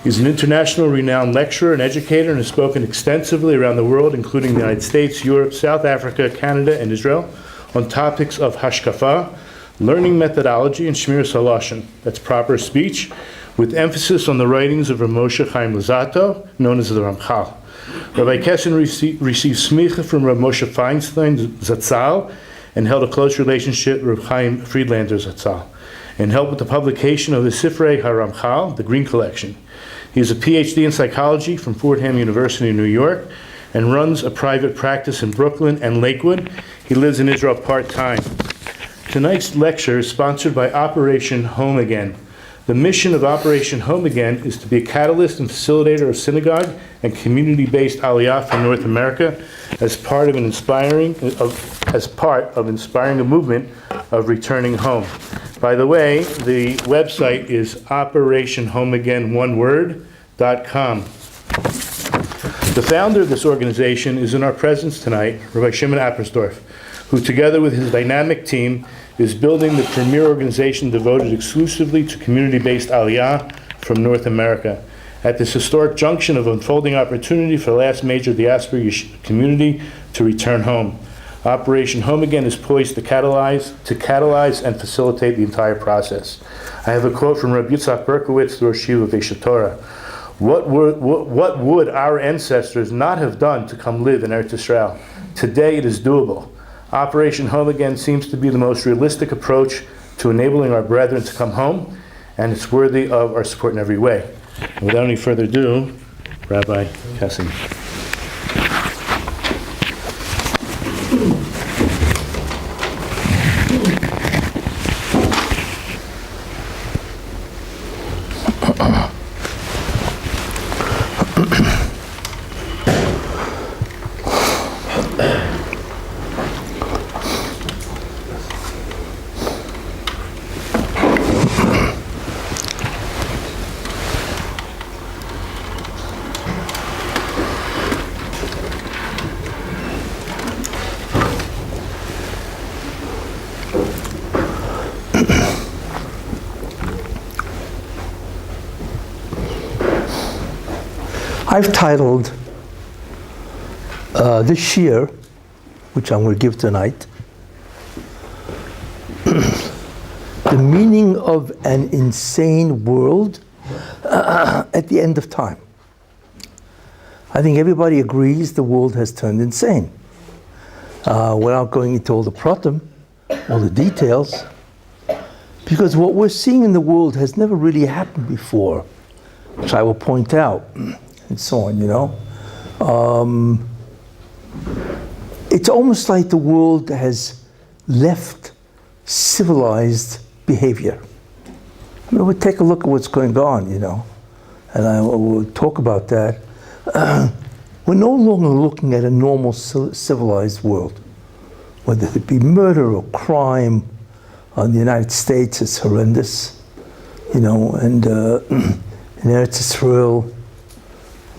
He's an international renowned lecturer and educator and has spoken extensively around the world, including the United States, Europe, South Africa, Canada, and Israel, on topics of hashkafa, learning methodology, and shmiras halashon, that's proper speech, with emphasis on the writings of Rav Moshe Chaim Luzzatto, known as the Ramchal. Rabbi Kessin received smicha from Rav Moshe Feinstein Zatzal and held a close relationship with Rav Chaim Friedlander Zatzal, and helped with the publication of the Sifrei HaRamchal, the Green Collection. He has a PhD in psychology from Fordham University in New York and runs a private practice in Brooklyn and Lakewood. He lives in Israel part-time. Tonight's lecture is sponsored by Operation Home Again. The mission of Operation Home Again is to be a catalyst and facilitator of synagogue and community-based aliyah from North America as part of inspiring a movement of returning home. By the way, the website is operationhomeagain.com. The founder of this organization is in our presence tonight, Rabbi Shimon Appersdorf, who together with his dynamic team is building the premier organization devoted exclusively to community-based aliyah from North America. At this historic junction of unfolding opportunity for the last major diaspora community to return home, Operation Home Again is poised to catalyze and facilitate the entire process. I have a quote from Rabbi Yitzhak Berkowitz, the Rosh Yeshiva of Eshet Torah. What would our ancestors not have done to come live in Eretz Yisrael? Today it is doable. Operation Home Again seems to be the most realistic approach to enabling our brethren to come home, and it's worthy of our support in every way. And without any further ado, Rabbi Kessin. I've titled this shir, which I'm going to give tonight, The Meaning of an Insane World at the End of Time. I think everybody agrees the world has turned insane. Without going into all the pratim, all the details, because what we're seeing in the world has never really happened before, which I will point out. And so on, you know. It's almost like the world has left civilized behavior. I mean, we'll take a look at what's going on, you know, and I will talk about that. We're no longer looking at a normal civilized world, whether it be murder or crime. In the United States, it's horrendous, you know, and in Eretz Yisrael,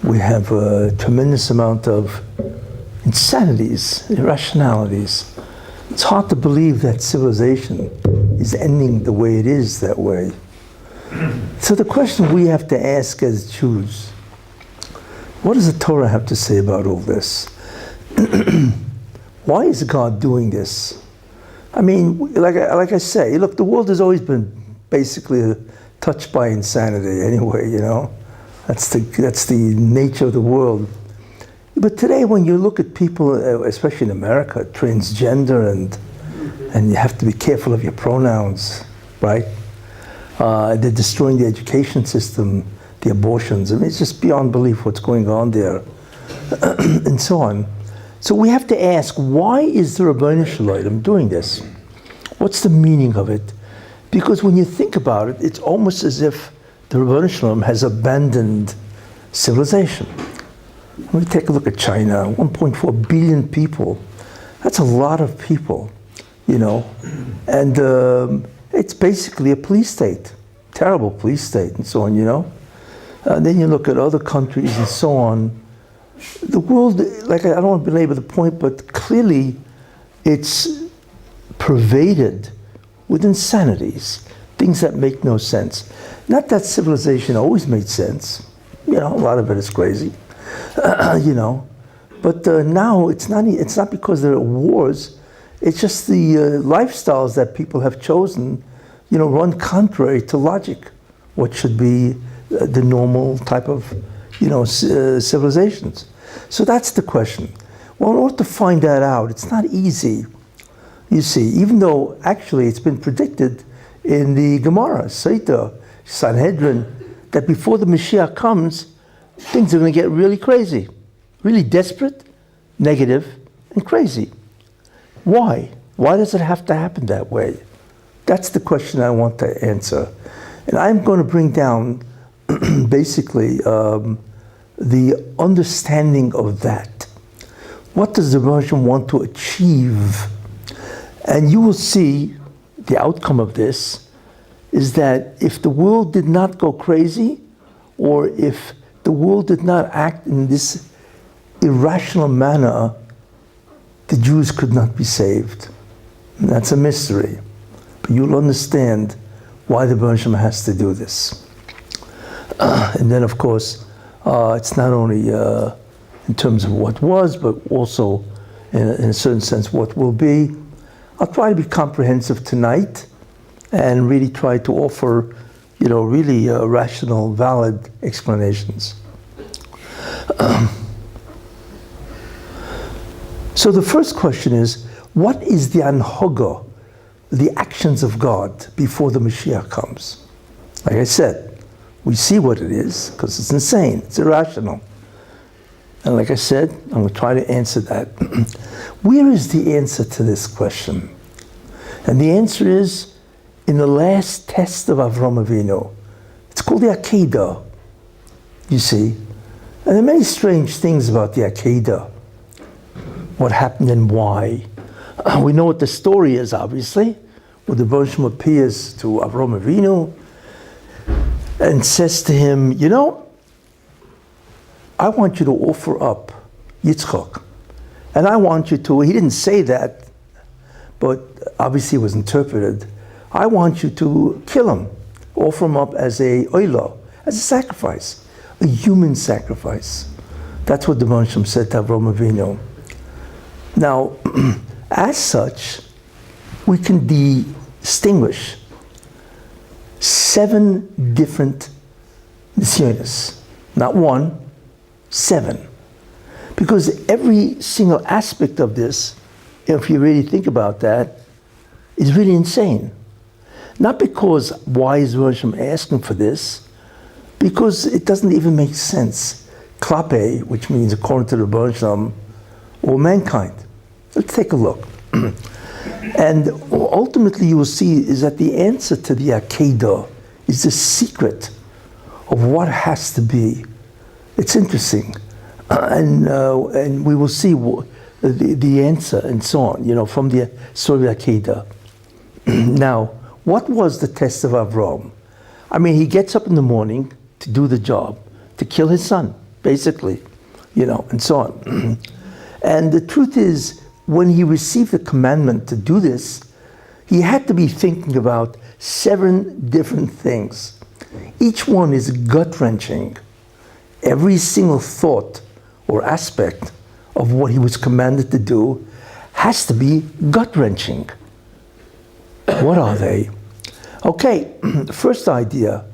we have a tremendous amount of insanities, irrationalities. It's hard to believe that civilization is ending the way it is that way. So the question we have to ask as Jews, what does the Torah have to say about all this? Why is God doing this? I mean, like I say, look, the world has always been basically touched by insanity anyway, you know. That's the nature of the world. But today, when you look at people, especially in America, transgender, and you have to be careful of your pronouns, right? They're destroying the education system, the abortions. I mean, it's just beyond belief what's going on there, and so on. So we have to ask, why is the Ribbono Shel Olam doing this? What's the meaning of it? Because when you think about it, it's almost as if the Ribbono Shel Olam has abandoned civilization. Let me take a look at China, 1.4 billion people. That's a lot of people, you know. And it's basically a police state, terrible police state and so on, you know. Then you look at other countries and so on. the world, like I don't want to belabor the point, but clearly it's pervaded with insanities, things that make no sense. Not that civilization always made sense. You know, a lot of it is crazy, you know. But now it's not because there are wars. It's just the lifestyles that people have chosen, you know, run contrary to logic, what should be the normal type of, you know, civilizations. So that's the question. Well, in order to find that out, it's not easy. You see, even though actually it's been predicted in the Gemara, Saita, Sanhedrin, that before the Mashiach comes, things are going to get really crazy, really desperate, negative, and crazy. Why? Why does it have to happen that way? That's the question I want to answer. And I'm going to bring down basically the understanding of that. What does the Russian want to achieve? And you will see the outcome of this is that if the world did not go crazy, or if the world did not act in this irrational manner, the Jews could not be saved. And that's a mystery. But you'll understand why the Russian has to do this. And then, of course, it's not only in terms of what was, but also in a certain sense what will be. I'll try to be comprehensive tonight and really try to offer, you know, really rational, valid explanations. So the first question is, what is the anhoga, the actions of God before the Mashiach comes? Like I said, we see what it is because it's insane, it's irrational. And like I said, I'm going to try to answer that. Where is the answer to this question? And the answer is in the last test of Avram Avinu. It's called the Akedah, you see. And there are many strange things about the Akedah. What happened and why. We know what the story is, obviously, where the Bereshit appears to Avram Avinu and says to him, you know, I want you to offer up Yitzchak. And I want you to, he didn't say that, but obviously it was interpreted. I want you to kill him, offer him up as a oila, as a sacrifice, a human sacrifice. That's what the Bereshit said to Avram Avinu. Now, as such, we can distinguish 7 different nisyonos, not 1, 7. Because every single aspect of this, if you really think about that, is really insane. Not because why is Hashem asking for this, because it doesn't even make sense. Klape, which means according to the Hashem, or mankind. Let's take a look. And ultimately you will see is that the answer to the Akedah is the secret of what has to be. It's interesting. And we will see the answer and so on, you know, from the story of Akedah. Now, what was the test of Avram? I mean, he gets up in the morning to do the job, to kill his son, basically, you know, and so on. And the truth is, when he received the commandment to do this, he had to be thinking about 7 different things. Each one is gut-wrenching. Every single thought or aspect of what he was commanded to do has to be gut-wrenching. What are they? Okay, the first idea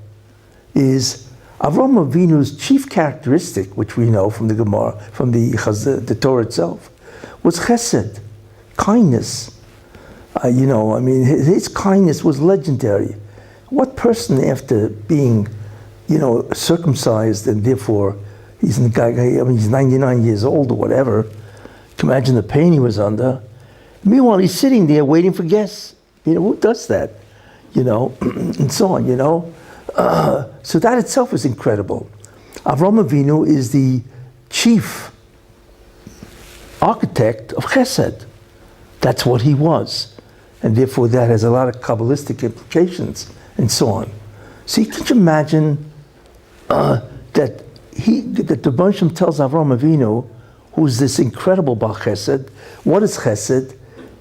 is Avram Avinu's chief characteristic, which we know from the Gemara, from the Torah itself, was chesed, kindness. You know, I mean, his kindness was legendary. What person, after being, you know, circumcised and therefore he's 99 years old or whatever, can imagine the pain he was under. Meanwhile, he's sitting there waiting for guests. You know, who does that? You know, and so on, you know. So that itself is incredible. Avram Avinu is the chief architect of chesed. That's what he was. And therefore that has a lot of Kabbalistic implications and so on. So you can imagine that that the Rebbeinu Shalom tells Avraham Avinu, who's this incredible Baal Chesed, what is Chesed?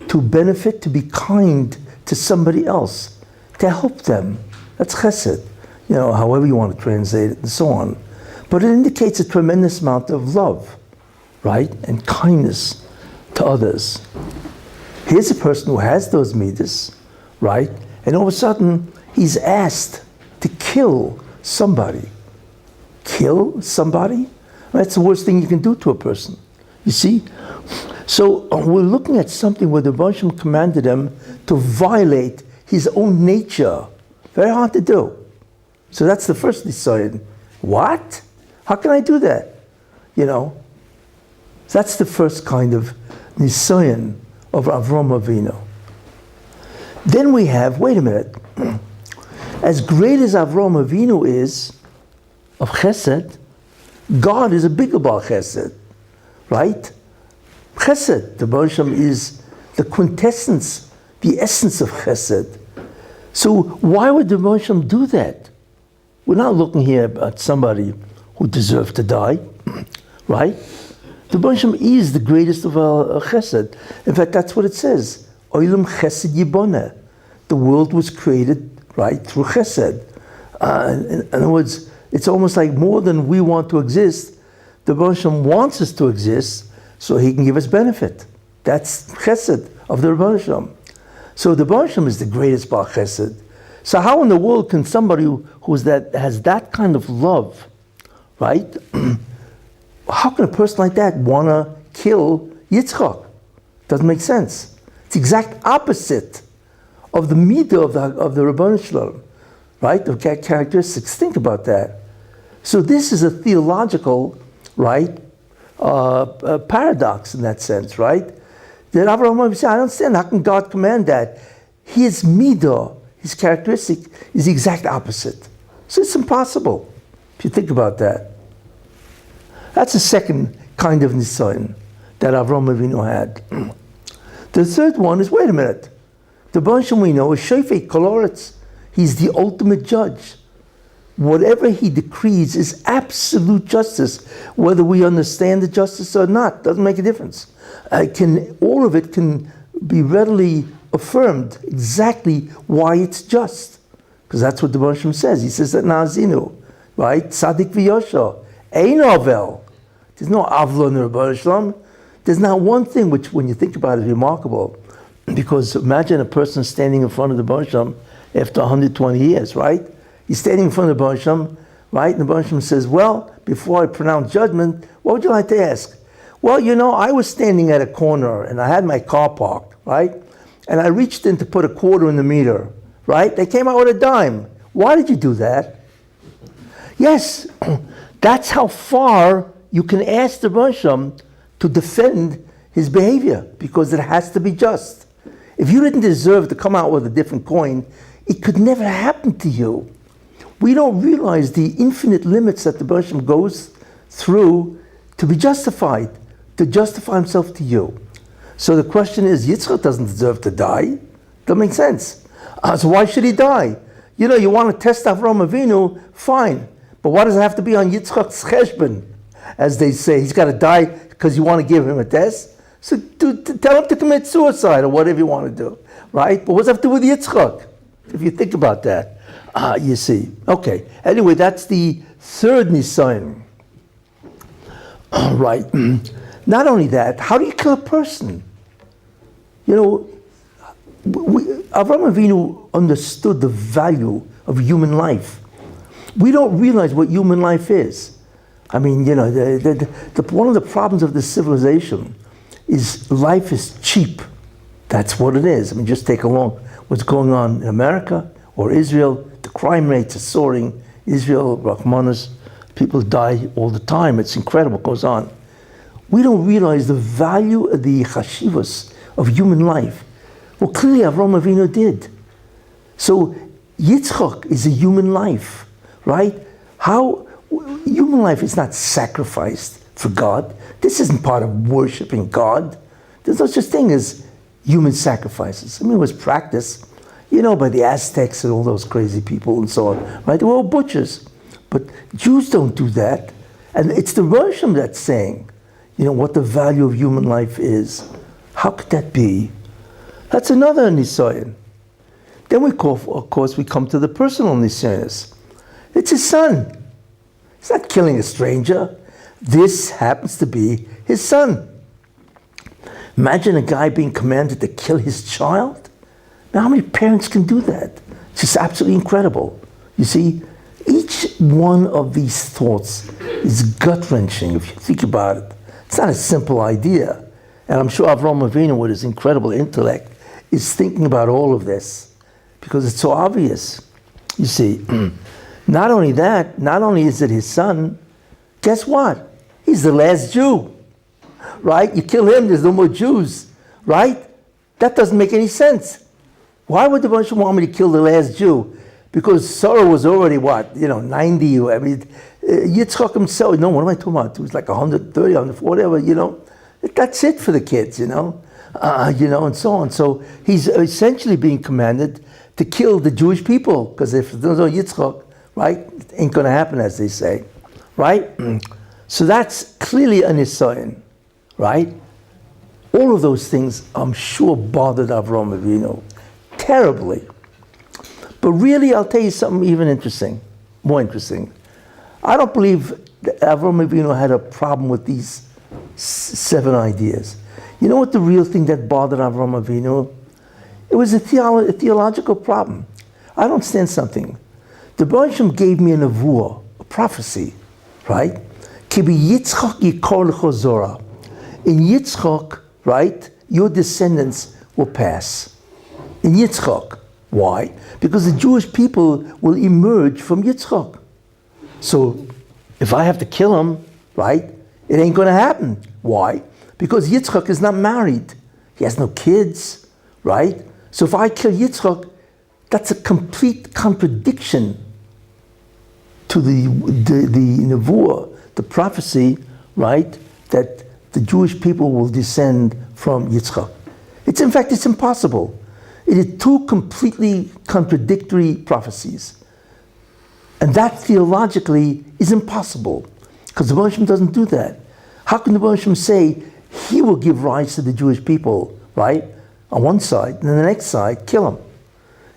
To benefit, to be kind to somebody else, to help them. That's Chesed, however you want to translate it and so on. But it indicates a tremendous amount of love, right? And kindness to others. Here's a person who has those midas, right? And all of a sudden, he's asked to kill somebody. Kill somebody? That's the worst thing you can do to a person. You see? So we're looking at something where the Rebbeinu Shalom commanded him to violate his own nature. Very hard to do. So that's the first decided. What? How can I do that? That's the first kind of nisayon of Avraham Avinu. Then we have, wait a minute, as great as Avraham Avinu is of Chesed, God is a bigger Baal Chesed, right? Chesed, the Rebbeinu Shalom is the quintessence, the essence of Chesed. So why would the Rebbeinu Shalom do that? We're not looking here at somebody who deserved to die, right? The Rebbeinu Shalom is the greatest of all Chesed. In fact, that's what it says. Olam Chesed Yiboneh. The world was created, right, through Chesed. In other words, it's almost like more than we want to exist. The Rebbeinu Shalom wants us to exist so he can give us benefit. That's Chesed of the Rebbeinu Shalom. So the Rebbeinu Shalom is the greatest Baal Chesed. So how in the world can somebody has that kind of love, right? How can a person like that want to kill Yitzchak? Doesn't make sense. It's the exact opposite of the midah of the Rebbeinu Shalom, right? Of characteristics. Think about that. So this is a theological, right, paradox in that sense, right? That Avraham Avinu said, I don't understand. How can God command that? His midah, his characteristic, is the exact opposite. So it's impossible if you think about that. That's the second kind of nisayon that Avraham Avinu had. The third one is, wait a minute. The Rebbeinu Shalom we know is Shofet Kol Haaretz. He's the ultimate judge. Whatever he decrees is absolute justice. Whether we understand the justice or not, doesn't make a difference. All of it can be readily affirmed exactly why it's just. Because that's what the Rebbeinu Shalom says. He says that Na'azinu, right? Tzadik v'yosher, ein ovel. There's no avla in the Rebbeinu Shalom. There's not one thing which, when you think about it, is remarkable. Because imagine a person standing in front of the Rebbeinu Shalom after 120 years, right? He's standing in front of the Rebbeinu Shalom, right? And the Rebbeinu Shalom says, well, before I pronounce judgment, what would you like to ask? Well, I was standing at a corner and I had my car parked, right? And I reached in to put a quarter in the meter, right? They came out with a dime. Why did you do that? Yes, that's how far you can ask the Rebbeinu Shalom to defend his behavior, because it has to be just. If you didn't deserve to come out with a different coin, it could never happen to you. We don't realize the infinite limits that the Rebbeinu Shalom goes through to be justified, to justify himself to you. So the question is, Yitzchak doesn't deserve to die. Doesn't make sense. So why should he die? You want to test Avraham Avinu, fine. But why does it have to be on Yitzchak's cheshbon? As they say, he's got to die because you want to give him a test. So tell him to commit suicide or whatever you want to do, right? But what's that have to do with Yitzchak? If you think about that, you see. Okay. Anyway, that's the third nisayon. Right. Not only that, how do you kill a person? Avraham Avinu understood the value of human life. We don't realize what human life is. I mean, one of the problems of this civilization is life is cheap. That's what it is. I mean, just take along what's going on in America or Israel. The crime rates are soaring. Israel, Rahmanas, people die all the time. It's incredible what goes on. We don't realize the value of the chashivas of human life. Well, clearly Avraham Avinu did. So Yitzchak is a human life, right? How human life is not sacrificed for God. This isn't part of worshiping God. There's no such thing as human sacrifices. I mean, it was practiced, by the Aztecs and all those crazy people and so on, right? They were all butchers. But Jews don't do that. And it's the Rosham that's saying, what the value of human life is. How could that be? That's another nisayon. Then of course, we come to the personal nisayos. It's his son. He's not killing a stranger. This happens to be his son. Imagine a guy being commanded to kill his child. Now, how many parents can do that? It's just absolutely incredible. You see, each one of these thoughts is gut-wrenching if you think about it. It's not a simple idea. And I'm sure Avraham Avinu, with his incredible intellect, is thinking about all of this because it's so obvious. You see, not only that, not only is it his son, guess what? He's the last Jew, right? You kill him, there's no more Jews, right? That doesn't make any sense. Why would the Baruch want me to kill the last Jew? Because Sarah was already, 90? Yitzchak himself, what am I talking about? He was like 130, 140, whatever, That's it for the kids, and so on. So he's essentially being commanded to kill the Jewish people, because if there's no Yitzchak, right, it ain't going to happen, as they say, right? So that's clearly an nisayon, right? All of those things, I'm sure, bothered Avraham Avinu terribly. But really, I'll tell you something even more interesting. I don't believe that Avraham Avinu had a problem with these 7 ideas. You know what the real thing that bothered Avraham Avinu? It was a theological problem. I don't understand something. The Baruch Shem gave me a nevuah, a prophecy, right? Ki Yitzchak yikor lecho zora. In Yitzchak, right, your descendants will pass. In Yitzchak. Why? Because the Jewish people will emerge from Yitzchak. So if I have to kill him, right, it ain't going to happen. Why? Because Yitzchak is not married. He has no kids, right? So if I kill Yitzchak, that's a complete contradiction to the nevuah, the prophecy, right, that the Jewish people will descend from Yitzchak. In fact, it's impossible. It is 2 completely contradictory prophecies. And that theologically is impossible, because the Baruch Shem doesn't do that. How can the Baruch Shem say he will give rise to the Jewish people, right, on one side, and then the next side, kill them?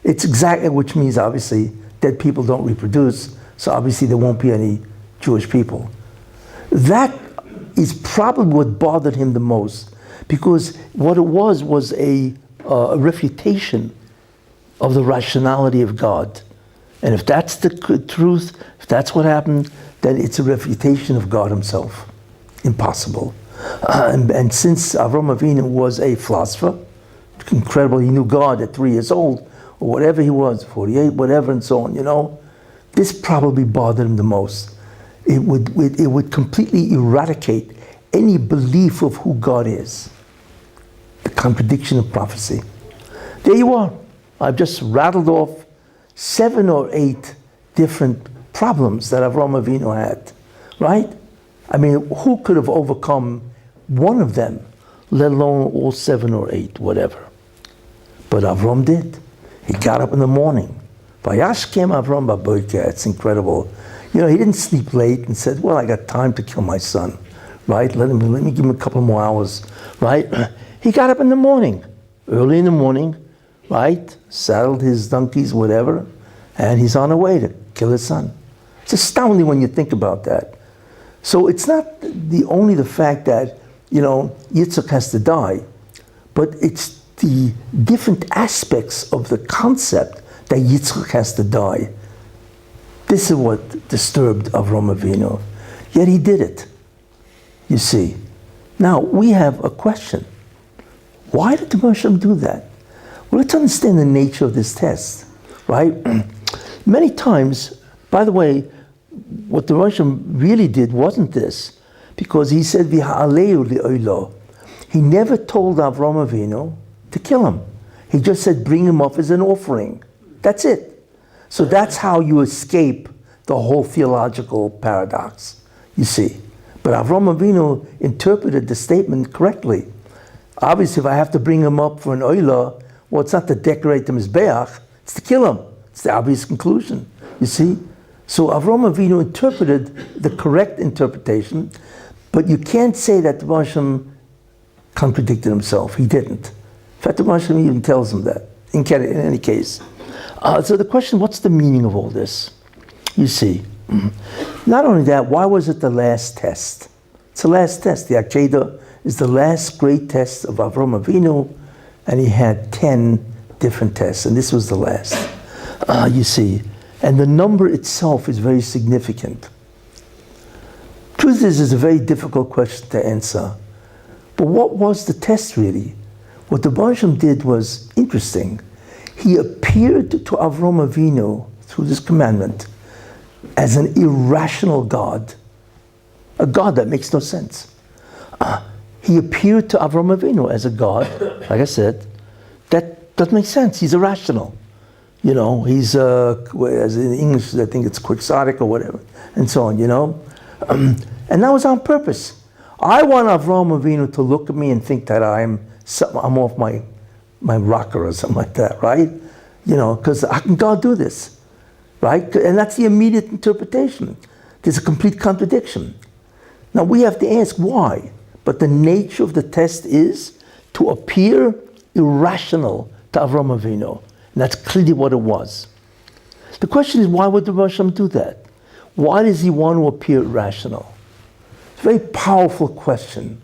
It's exactly, which means obviously dead people don't reproduce, so obviously there won't be any Jewish people. That is probably what bothered him the most, because what it was a refutation of the rationality of God. And if that's the truth, if that's what happened, then it's a refutation of God himself. Impossible. And since Avraham Avinu was a philosopher, incredible, he knew God at 3 years old, or whatever he was, 48, whatever, and so on, this probably bothered him the most. It would completely eradicate any belief of who God is. The contradiction of prophecy. There you are. I've just rattled off 7 or 8 different problems that Avraham Avinu had, right? I mean, who could have overcome one of them, let alone all 7 or 8, whatever? But Avram did. He got up in the morning. Vayashkem Avram b'boker. It's incredible. He didn't sleep late and said, well, I got time to kill my son, right? Let me give him a couple more hours, right? He got up in the morning, early in the morning, right? Saddled his donkeys, whatever, and he's on the way to kill his son. It's astounding when you think about that. So it's not only the fact that, Yitzchak has to die, but it's the different aspects of the concept that Yitzchak has to die. This is what disturbed Avraham Avinu. Yet he did it, you see. Now, we have a question. Why did the Baruch Shem do that? Well, let's understand the nature of this test, right? Many times, by the way, what the Baruch Shem really did wasn't this, because he said, V'ha'aleu li'oilo. He never told Avraham Avinu to kill him. He just said, bring him up as an offering. That's it. So that's how you escape the whole theological paradox, you see. But Avraham Avinu interpreted the statement correctly. Obviously, if I have to bring him up for an oila, well, it's not to decorate the Mizbeach, it's to kill him. It's the obvious conclusion, you see. So Avraham Avinu interpreted the correct interpretation, but you can't say that the Hashem contradicted himself. He didn't. In fact, the Hashem even tells him that, in any case. So the question, what's the meaning of all this? You see, not only that, why was it the last test? It's the last test. The Akedah is the last great test of Avraham Avinu, and he had 10 different tests, and this was the last. You see, and the number itself is very significant. Truth is, it's a very difficult question to answer. But what was the test really? What the Hashem did was interesting. He appeared to Avraham Avinu through this commandment as an irrational God, a God that makes no sense. He appeared to Avraham Avinu as a God, like I said, that doesn't make sense. He's irrational. You know, he's, as in English, I think it's quixotic or whatever, and so on, you know. And that was on purpose. I want Avraham Avinu to look at me and think that I'm off my rocker or something like that, right? You know, because how can God do this, right? And that's the immediate interpretation. There's a complete contradiction. Now we have to ask why, but the nature of the test is to appear irrational to Avraham Avinu. And that's clearly what it was. The question is, why would the Hashem do that? Why does he want to appear irrational? It's a very powerful question.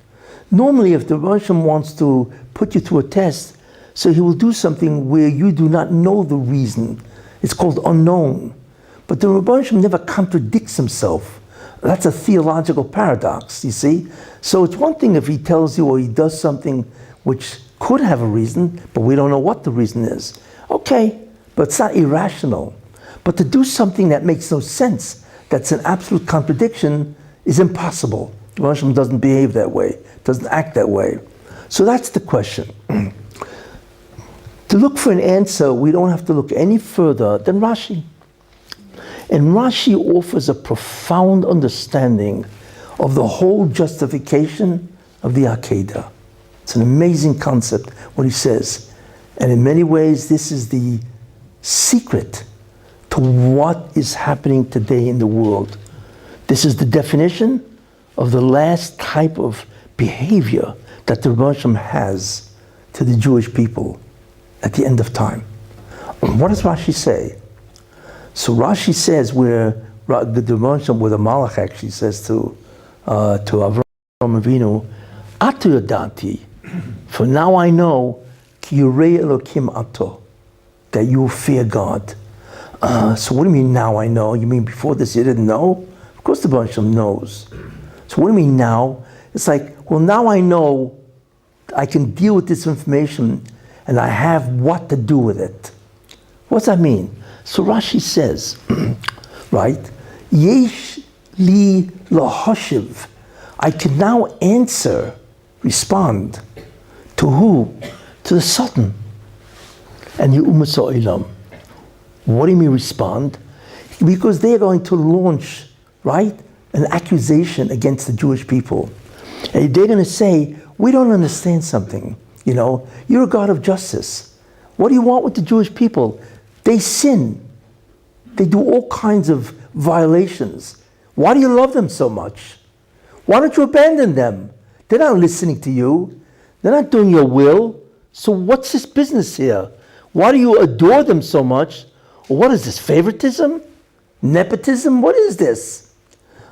Normally, if the Hashem wants to put you through a test, so he will do something where you do not know the reason. It's called unknown. But the Hashem never contradicts himself. That's a theological paradox, you see? So it's one thing if he tells you or he does something which could have a reason, but we don't know what the reason is. Okay, but it's not irrational. But to do something that makes no sense, that's an absolute contradiction, is impossible. The Hashem doesn't behave that way, doesn't act that way. So that's the question. To look for an answer, we don't have to look any further than Rashi. And Rashi offers a profound understanding of the whole justification of the Akedah. It's an amazing concept, what he says. And in many ways, this is the secret to what is happening today in the world. This is the definition of the last type of behavior that the Hashem has to the Jewish people at the end of time. And what does Rashi say? So Rashi says where the Hashem, where the Malach actually says to Avraham Avinu, Atu yadati, for now I know Yirei Elokim ato, that you fear God. So what do you mean now I know? You mean before this you didn't know? Of course the Hashem knows. So what do you mean now? It's like, well, now I know I can deal with this information and I have what to do with it. What's that mean? So Rashi says, right, Yesh li lahoshiv, I can now answer, respond, to who? To the Satan and the Ummah Ilam. What do you mean respond? Because they're going to launch, right, an accusation against the Jewish people. And they're going to say, we don't understand something. You know, you're a God of justice. What do you want with the Jewish people? They sin. They do all kinds of violations. Why do you love them so much? Why don't you abandon them? They're not listening to you. They're not doing your will. So what's this business here? Why do you adore them so much? Or what is this, favoritism? Nepotism? What is this?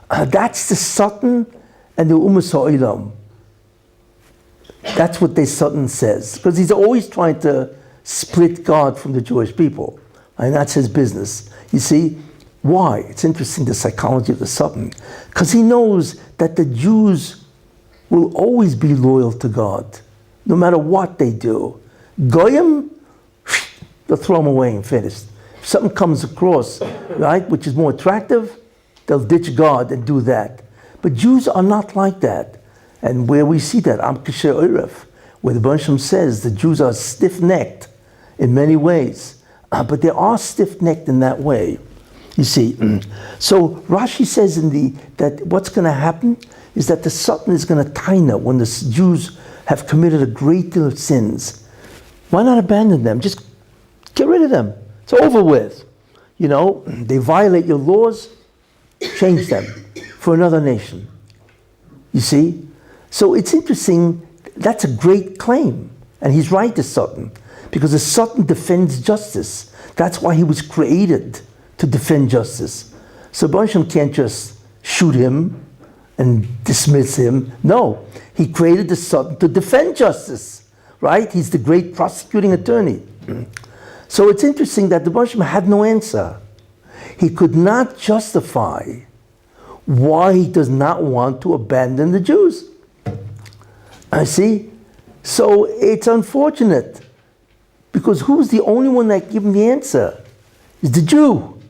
That's the Satan and the Ummah Sa'ilam. That's what the Satan says. Because he's always trying to split God from the Jewish people. And that's his business. You see, why? It's interesting, the psychology of the Satan. Because he knows that the Jews will always be loyal to God, no matter what they do. Goyim, they'll throw them away and finish. If something comes across, right, which is more attractive, they'll ditch God and do that. But Jews are not like that. And where we see that, Am Kasher Erev, where the Hashem says the Jews are stiff-necked in many ways. But they are stiff-necked in that way. You see, so Rashi says that what's going to happen is that the Satan is going to taina when the Jews have committed a great deal of sins. Why not abandon them? Just get rid of them. It's over with. they violate your laws, change them for another nation. You see? So it's interesting, that's a great claim. And he's right, the Sultan, because the Sultan defends justice. That's why he was created, to defend justice. So Hashem can't just shoot him and dismiss him. No, he created the Sultan to defend justice, right? He's the great prosecuting attorney. So it's interesting that the Hashem had no answer. He could not justify why he does not want to abandon the Jews. I see. So it's unfortunate, because who's the only one that gave him the answer? Is the Jew.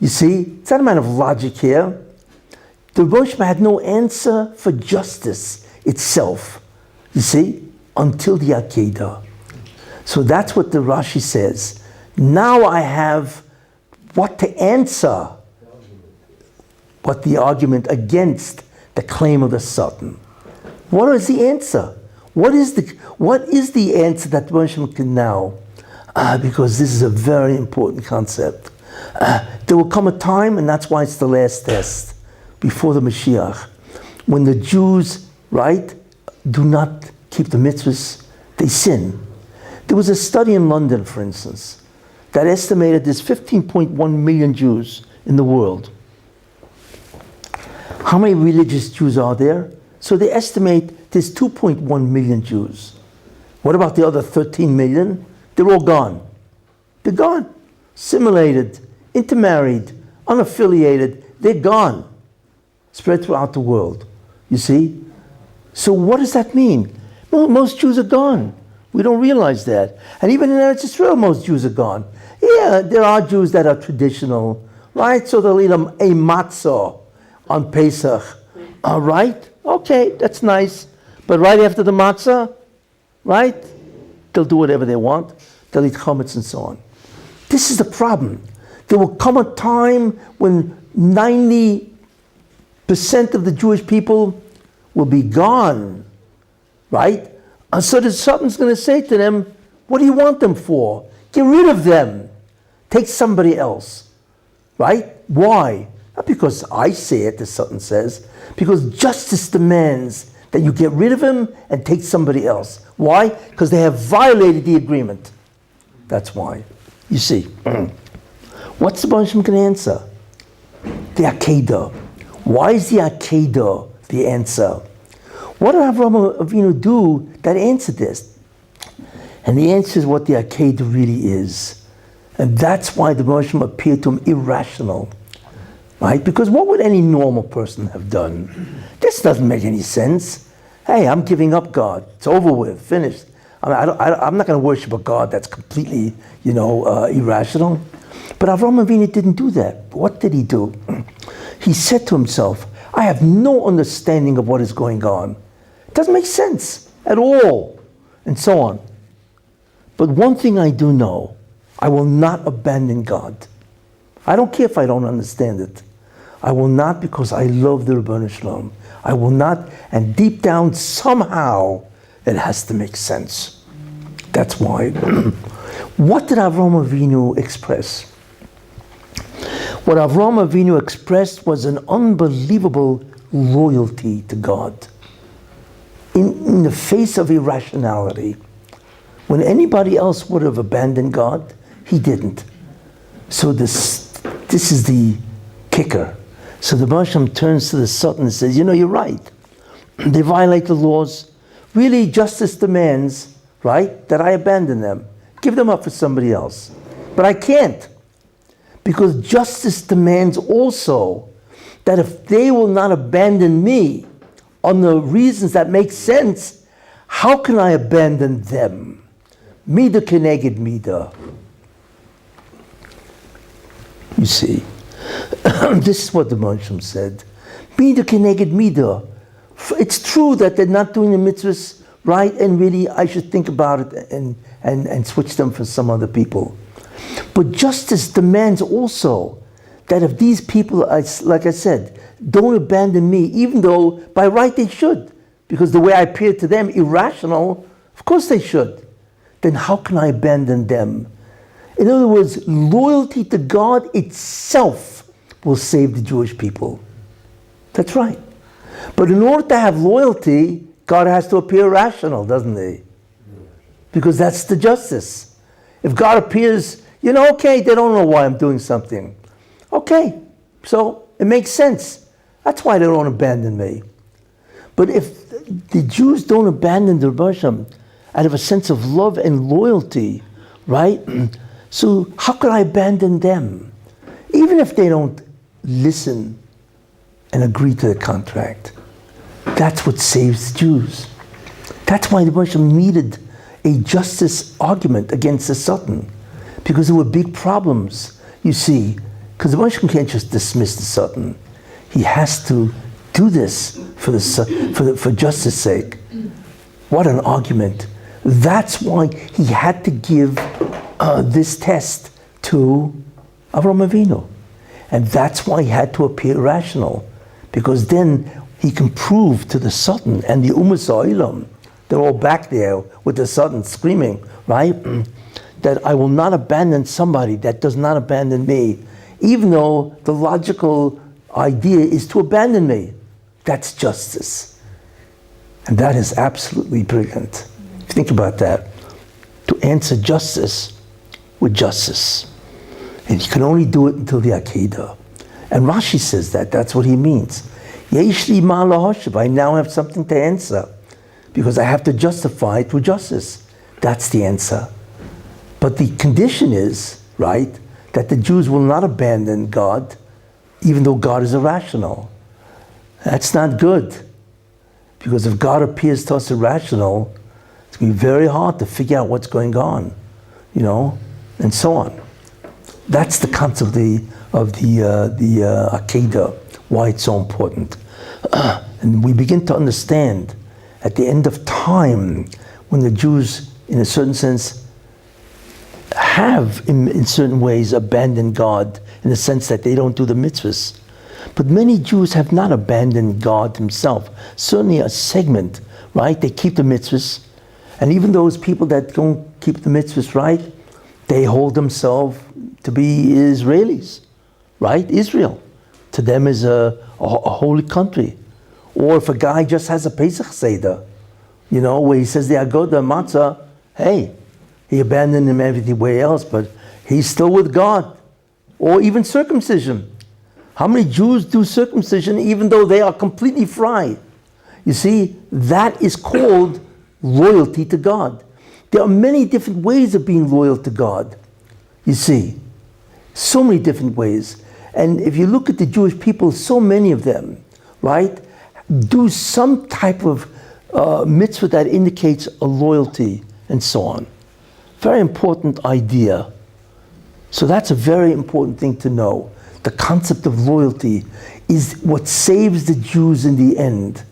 You see, it's not a matter of logic here. The Roshma had no answer for justice itself, you see, until the Akedah. So that's what the Rashi says. Now I have what to answer, what the argument against the claim of the Sultan. What is the answer? What is the answer that Moshe can now? Because this is a very important concept. There will come a time, and that's why it's the last test, before the Mashiach, when the Jews, right, do not keep the mitzvahs, they sin. There was a study in London, for instance, that estimated there's 15.1 million Jews in the world. How many religious Jews are there? So they estimate there's 2.1 million Jews. What about the other 13 million? They're all gone. They're gone. Assimilated, intermarried, unaffiliated, they're gone. Spread throughout the world. You see? So what does that mean? Well, most Jews are gone. We don't realize that. And even in Eretz Israel, most Jews are gone. Yeah, there are Jews that are traditional, right? So they'll eat a matzah on Pesach. All right? Okay, that's nice. But right after the matzah, right? They'll do whatever they want. They'll eat chametz and so on. This is the problem. There will come a time when 90% of the Jewish people will be gone, right? And so the Sultan's going to say to them, what do you want them for? Get rid of them. Take somebody else, right? Why? Not because I say it, the Sultan says, because justice demands that you get rid of him and take somebody else. Why? Because they have violated the agreement. That's why. You see, what's the Baruch going to answer? The Akedah. Why is the Akedah the answer? What did Avraham Avinu do that answered this? And the answer is what the Akedah really is. And that's why the Baruch appeared to him irrational. Right? Because what would any normal person have done? This doesn't make any sense. Hey, I'm giving up God. It's over with, finished. I'm not going to worship a God that's completely, irrational. But Avraham Avinu didn't do that. What did he do? He said to himself, I have no understanding of what is going on. It doesn't make sense at all, and so on. But one thing I do know, I will not abandon God. I don't care if I don't understand it. I will not, because I love the Ribono Shel Olam. I will not, and deep down, somehow, it has to make sense. That's why. What did Avraham Avinu express? What Avraham Avinu expressed was an unbelievable loyalty to God. In the face of irrationality. When anybody else would have abandoned God, he didn't. So this is the kicker. So the Baruch turns to the Sultan and says, you're right. They violate the laws. Really, justice demands, right, that I abandon them. Give them up for somebody else. But I can't. Because justice demands also that if they will not abandon me on the reasons that make sense, how can I abandon them? Mida keneged mida. You see, this is what the Moshe said. Mida keneged mida. It's true that they're not doing the mitzvahs right, and really I should think about it and switch them for some other people. But justice demands also that if these people, like I said, don't abandon me, even though by right they should, because the way I appear to them irrational, of course they should, then how can I abandon them? In other words, loyalty to God itself will save the Jewish people. That's right. But in order to have loyalty, God has to appear rational, doesn't he? Because that's the justice. If God appears, okay, they don't know why I'm doing something. Okay, so it makes sense. That's why they don't abandon me. But if the Jews don't abandon the Rebbe Hashem out of a sense of love and loyalty, right? So how could I abandon them? Even if they don't listen and agree to the contract. That's what saves the Jews. That's why the Rebbe Hashem needed a justice argument against the Sultan. Because there were big problems, you see. Because the Rebbe Hashem can't just dismiss the Sultan. He has to do this for justice sake. What an argument. That's why he had to give this test to Avraham Avinu. And that's why he had to appear rational. Because then he can prove to the Sultan and the Ummah Sa'ilam, they're all back there with the Sultan screaming, right? That I will not abandon somebody that does not abandon me, even though the logical idea is to abandon me. That's justice. And that is absolutely brilliant. Think about that. To answer justice with justice. And you can only do it until the Akedah. And Rashi says that, that's what he means. Yesh li ma lahoshev, I now have something to answer. Because I have to justify it with justice. That's the answer. But the condition is, right, that the Jews will not abandon God, even though God is irrational. That's not good. Because if God appears to us irrational, it's going to be very hard to figure out what's going on, and so on. That's the concept of the Akedah, why it's so important. And we begin to understand at the end of time, when the Jews, in a certain sense, have, in certain ways, abandoned God, in the sense that they don't do the mitzvahs. But many Jews have not abandoned God himself. Certainly a segment, right? They keep the mitzvahs. And even those people that don't keep the mitzvahs, right? They hold themselves to be Israelis, right? Israel. To them is a holy country. Or if a guy just has a Pesach Seder, where he says the Agoda Matzah, hey, he abandoned him everywhere else, but he's still with God. Or even circumcision. How many Jews do circumcision even though they are completely free? You see, that is called loyalty to God. There are many different ways of being loyal to God. You see, so many different ways. And if you look at the Jewish people, so many of them, right, do some type of mitzvah that indicates a loyalty and so on. Very important idea. So that's a very important thing to know. The concept of loyalty is what saves the Jews in the end.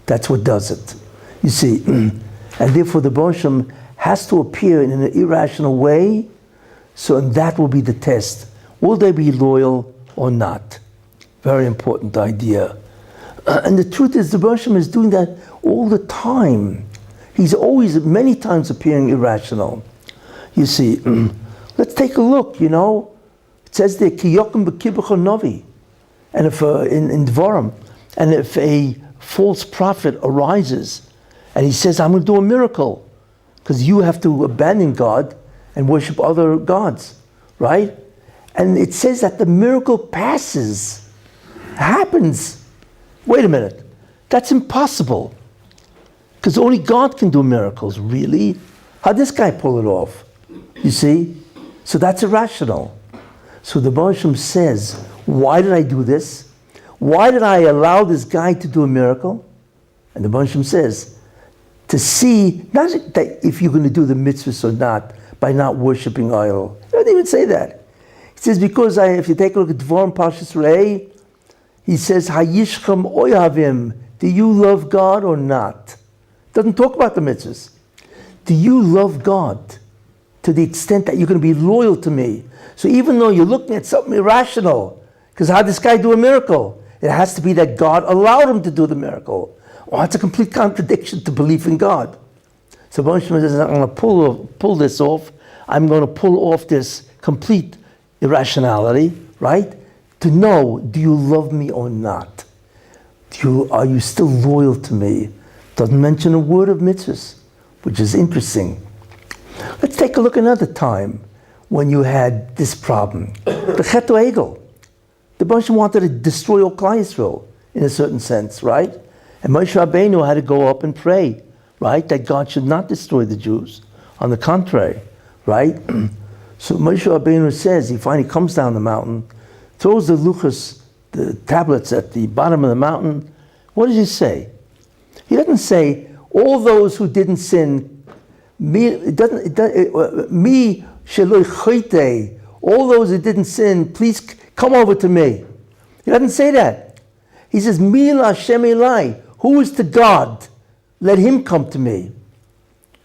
That's what does it. You see, and therefore the Rebbe Hashem has to appear in an irrational way, so that will be the test. Will they be loyal or not? Very important idea. And the truth is, the Rebbe Hashem is doing that all the time. He's always, many times, appearing irrational. You see, let's take a look, It says there, Ki yokim b'kibuch novi. And if, in Dvarim, and if a false prophet arises, and he says, I'm going to do a miracle, because you have to abandon God and worship other gods, right? And it says that the miracle passes, happens. Wait a minute, that's impossible. Because only God can do miracles, really? How'd this guy pull it off? You see? So that's irrational. So the Rebbe Hashem says, why did I do this? Why did I allow this guy to do a miracle? And the Rebbe Hashem says, to see, not that if you're going to do the mitzvahs or not, by not worshiping idol. He doesn't even say that. He says, because if you take a look at Dvarim Parshas Re'eh, he says, Hayishcham oyavim, do you love God or not? Doesn't talk about the mitzvahs. Do you love God to the extent that you're going to be loyal to me? So even though you're looking at something irrational, because how did this guy do a miracle? It has to be that God allowed him to do the miracle. Well, that's a complete contradiction to belief in God. So Moshe says, I'm going to pull this off. I'm going to pull off this complete irrationality, right? To know, do you love me or not? Are you still loyal to me? Doesn't mention a word of mitzvahs, which is interesting. Let's take a look another time when you had this problem. The Chet Egel. The Moshe wanted to destroy all Klal Yisrael, in a certain sense, right? And Moshe Rabbeinu had to go up and pray, right? That God should not destroy the Jews. On the contrary, right? So Moshe Rabbeinu says, he finally comes down the mountain, throws the luchos, the tablets at the bottom of the mountain. What does he say? He doesn't say, all those who didn't sin, me sheloi chote, all those who didn't sin, please come over to me. He doesn't say that. He says, Mi Hashem Elai, who is to God? Let him come to me.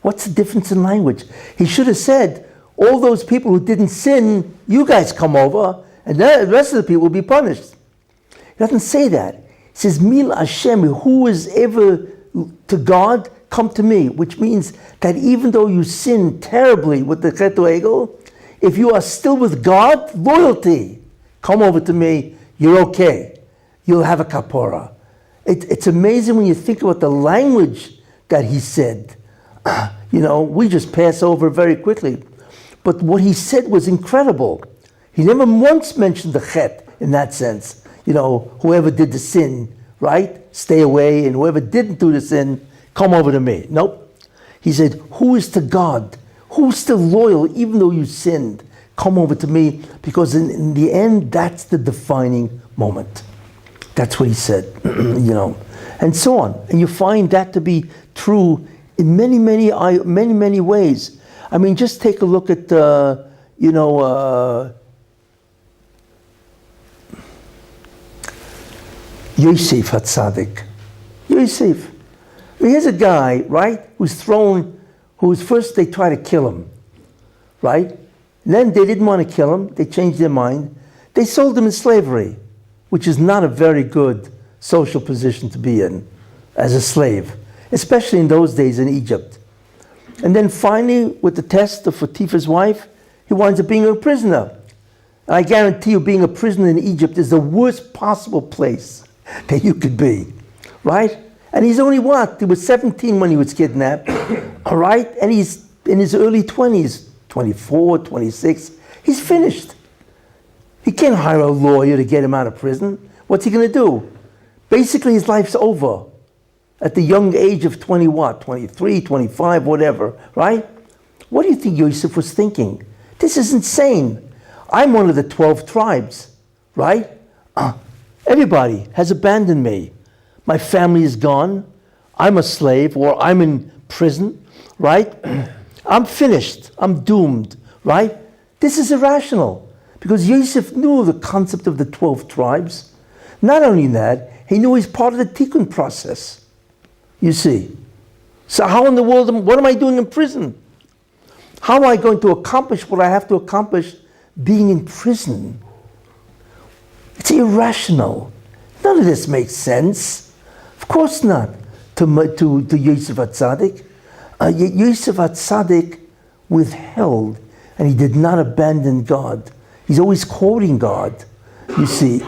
What's the difference in language? He should have said, all those people who didn't sin, you guys come over, and the rest of the people will be punished. He doesn't say that. He says, Mil Hashem, who is ever to God, come to me, which means that even though you sin terribly with the Chet Egel, if you are still with God, loyalty, come over to me, you're okay. You'll have a kapora. It's amazing when you think about the language that he said. We just pass over very quickly. But what he said was incredible. He never once mentioned the Chet in that sense. Whoever did the sin, right? Stay away, and whoever didn't do the sin, come over to me. Nope. He said, who is to God? Who's still loyal even though you sinned? Come over to me, because in the end, that's the defining moment. That's what he said, and so on. And you find that to be true in many, many ways. I mean, just take a look at, Yosef HaTzadik. Yosef. Here's a guy, right, who's first they try to kill him, right? And then they didn't want to kill him. They changed their mind. They sold him in slavery, which is not a very good social position to be in as a slave, especially in those days in Egypt. And then finally, with the test of Potiphar's wife, he winds up being a prisoner. And I guarantee you, being a prisoner in Egypt is the worst possible place that you could be, right? And he's only what? He was 17 when he was kidnapped, all right? And he's in his early 20s, 24, 26. He's finished. He can't hire a lawyer to get him out of prison. What's he going to do? Basically, his life's over at the young age of 23, 25, whatever, right? What do you think Yosef was thinking? This is insane. I'm one of the 12 tribes, right? Everybody has abandoned me. My family is gone. I'm a slave, or I'm in prison, right? I'm finished. I'm doomed, right? This is irrational, because Yosef knew the concept of the 12 tribes. Not only that, he knew he's part of the tikkun process. You see. So how in the world, what am I doing in prison? How am I going to accomplish what I have to accomplish being in prison? It's irrational. None of this makes sense. Of course not to Yosef HaTzadik. Yosef HaTzadik withheld, and he did not abandon God. He's always quoting God. You see,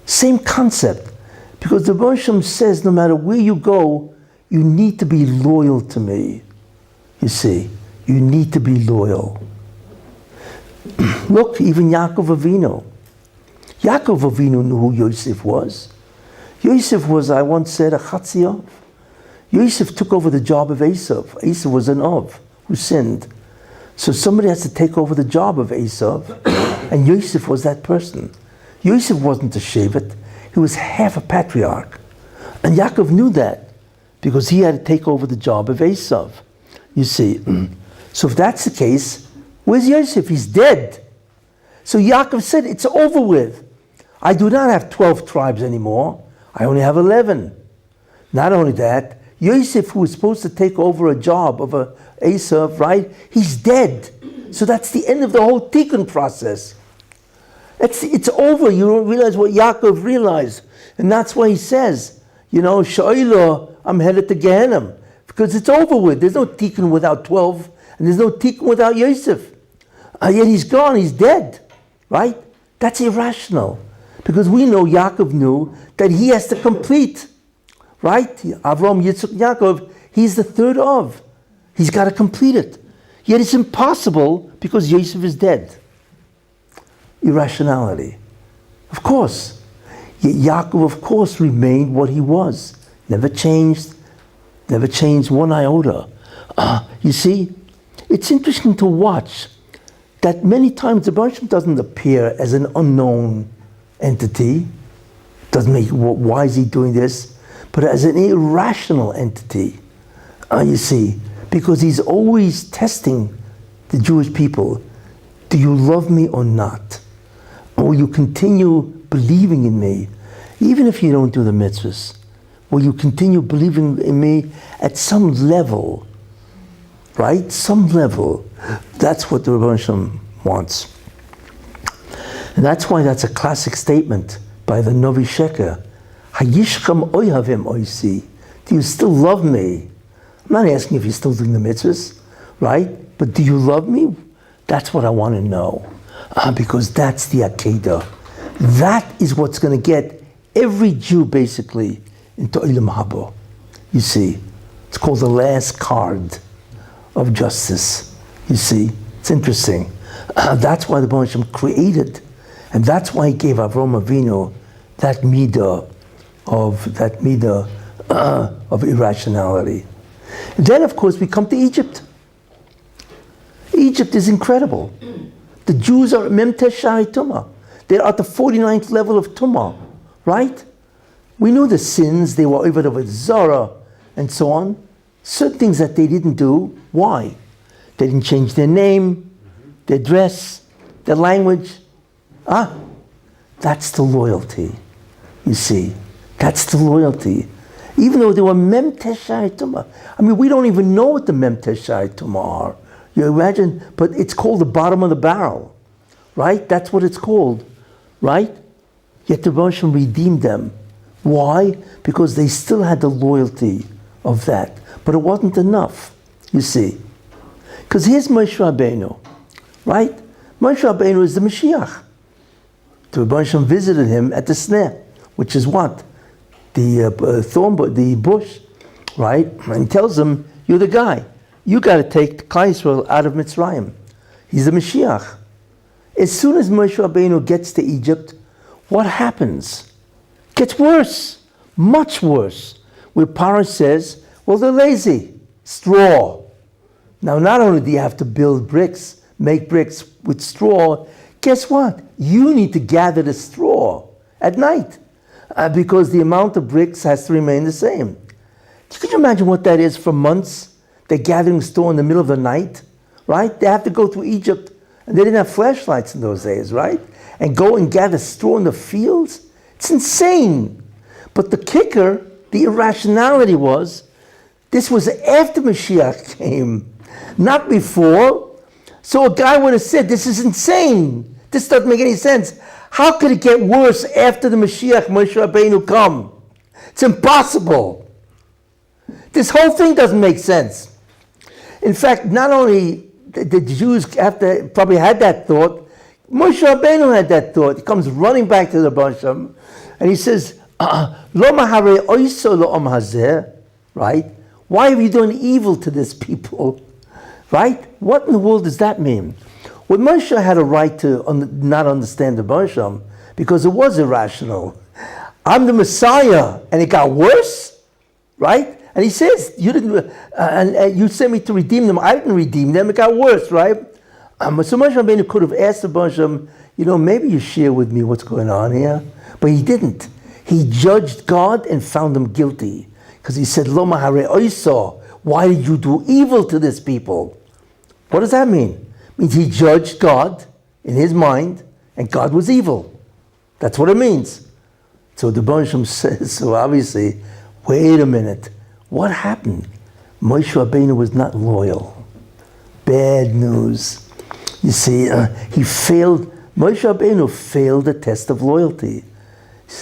same concept. Because the Moshe says, no matter where you go, you need to be loyal to me. You see, you need to be loyal. Look, even Yaakov Avinu. Yaakov Avinu knew who Yosef was. Yosef was, I once said, a Chatziyav. Yosef took over the job of Esav. Esav was an Av who sinned. So somebody has to take over the job of Esav, and Yosef was that person. Yosef wasn't a Shevet. He was half a patriarch. And Yaakov knew that, because he had to take over the job of Esav. You see. So if that's the case, where's Yosef? He's dead. So Yaakov said, it's over with. I do not have 12 tribes anymore. I only have 11. Not only that, Yosef, who was supposed to take over a job of Esav, right? He's dead. So that's the end of the whole tikkun process. It's over. You don't realize what Yaakov realized. And that's why he says, Sha'ila, I'm headed to Gehenna. Because it's over with. There's no tikkun without 12. And there's no tikkun without Yosef. Yet he's gone, he's dead, right? That's irrational. Because we know Yaakov knew that he has to complete, right? Avram, Yitzchak, Yaakov, he's the third of. He's got to complete it. Yet it's impossible because Yosef is dead. Irrationality. Of course. Yet Yaakov, of course, remained what he was. Never changed one iota. You see, it's interesting to watch that many times the Baruch doesn't appear as an unknown entity. Doesn't make, why is he doing this? But as an irrational entity. You see, because he's always testing the Jewish people. Do you love me or not? Or will you continue believing in me, even if you don't do the mitzvahs? Will you continue believing in me at some level? Right? Some level. That's what the Rebbe Shem wants. And that's why that's a classic statement by the Novi Sheker. Hayishkam oyhavim oisi. Do you still love me? I'm not asking if you're still doing the mitzvahs, right? But do you love me? That's what I want to know. Because that's the Akedah. That is what's going to get every Jew basically into Olam Haba. You see, it's called the last card of justice. You see, it's interesting. That's why the Baruch Shem created, and that's why he gave Avram Avinu that midah of irrationality. And then, of course, we come to Egypt. Egypt is incredible. The Jews are Memtesh Shai Tumah. They're at the 49th level of Tumah, right? We knew the sins, they were over the Zara and so on. Certain things that they didn't do. Why? They didn't change their name, their dress, their language. That's the loyalty. You see, that's the loyalty. Even though they were Memtesh Shai Tumah. I mean, we don't even know what the Memtesh Shai Tumah are. You imagine, but it's called the bottom of the barrel, right? That's what it's called, right? Yet the Baruch Shem redeemed them. Why? Because they still had the loyalty of that. But it wasn't enough, you see. Because here's Moshe Rabbeinu, right? Moshe Rabbeinu is the Mashiach. The Baruch Shem visited him at the sneh, which is what? The thorn, the bush, right? And he tells him, you're the guy. You got to take Klal Yisrael out of Mitzrayim. He's the Mashiach. As soon as Moshe Rabbeinu gets to Egypt, what happens? Gets worse, much worse. Where Paro says, well, they're lazy. Straw. Now, not only do you have to build bricks, make bricks with straw, guess what? You need to gather the straw at night because the amount of bricks has to remain the same. Could you imagine what that is for months? They're gathering straw in the middle of the night, right? They have to go through Egypt, and they didn't have flashlights in those days, right? And go and gather straw in the fields? It's insane. But the kicker, the irrationality was, this was after Mashiach came, not before. So a guy would have said, this is insane. This doesn't make any sense. How could it get worse after the Mashiach, Moshe Rabbeinu, come? It's impossible. This whole thing doesn't make sense. In fact, not only the Jews probably had that thought, Moshe Rabbeinu had that thought. He comes running back to the Baruch Shem, and he says, Lo mahare oiso lo om hazeh, right? Why have you done evil to this people? Right? What in the world does that mean? Well, Moshe had a right to not understand the Baruch Shem because it was irrational. I'm the Messiah, and it got worse, right? And he says, you didn't, you sent me to redeem them. I didn't redeem them. It got worse, right? So Moshe Rabbeinu could have asked the Baruch Shem, maybe you share with me what's going on here. But he didn't. He judged God and found him guilty. Because he said, Lo mahare oiso, why did you do evil to this people? What does that mean? It means he judged God in his mind, and God was evil. That's what it means. So the Baruch Shem says, so obviously, wait a minute. What happened? Moshe Rabbeinu was not loyal. Bad news. You see, he failed. Moshe Rabbeinu failed the test of loyalty.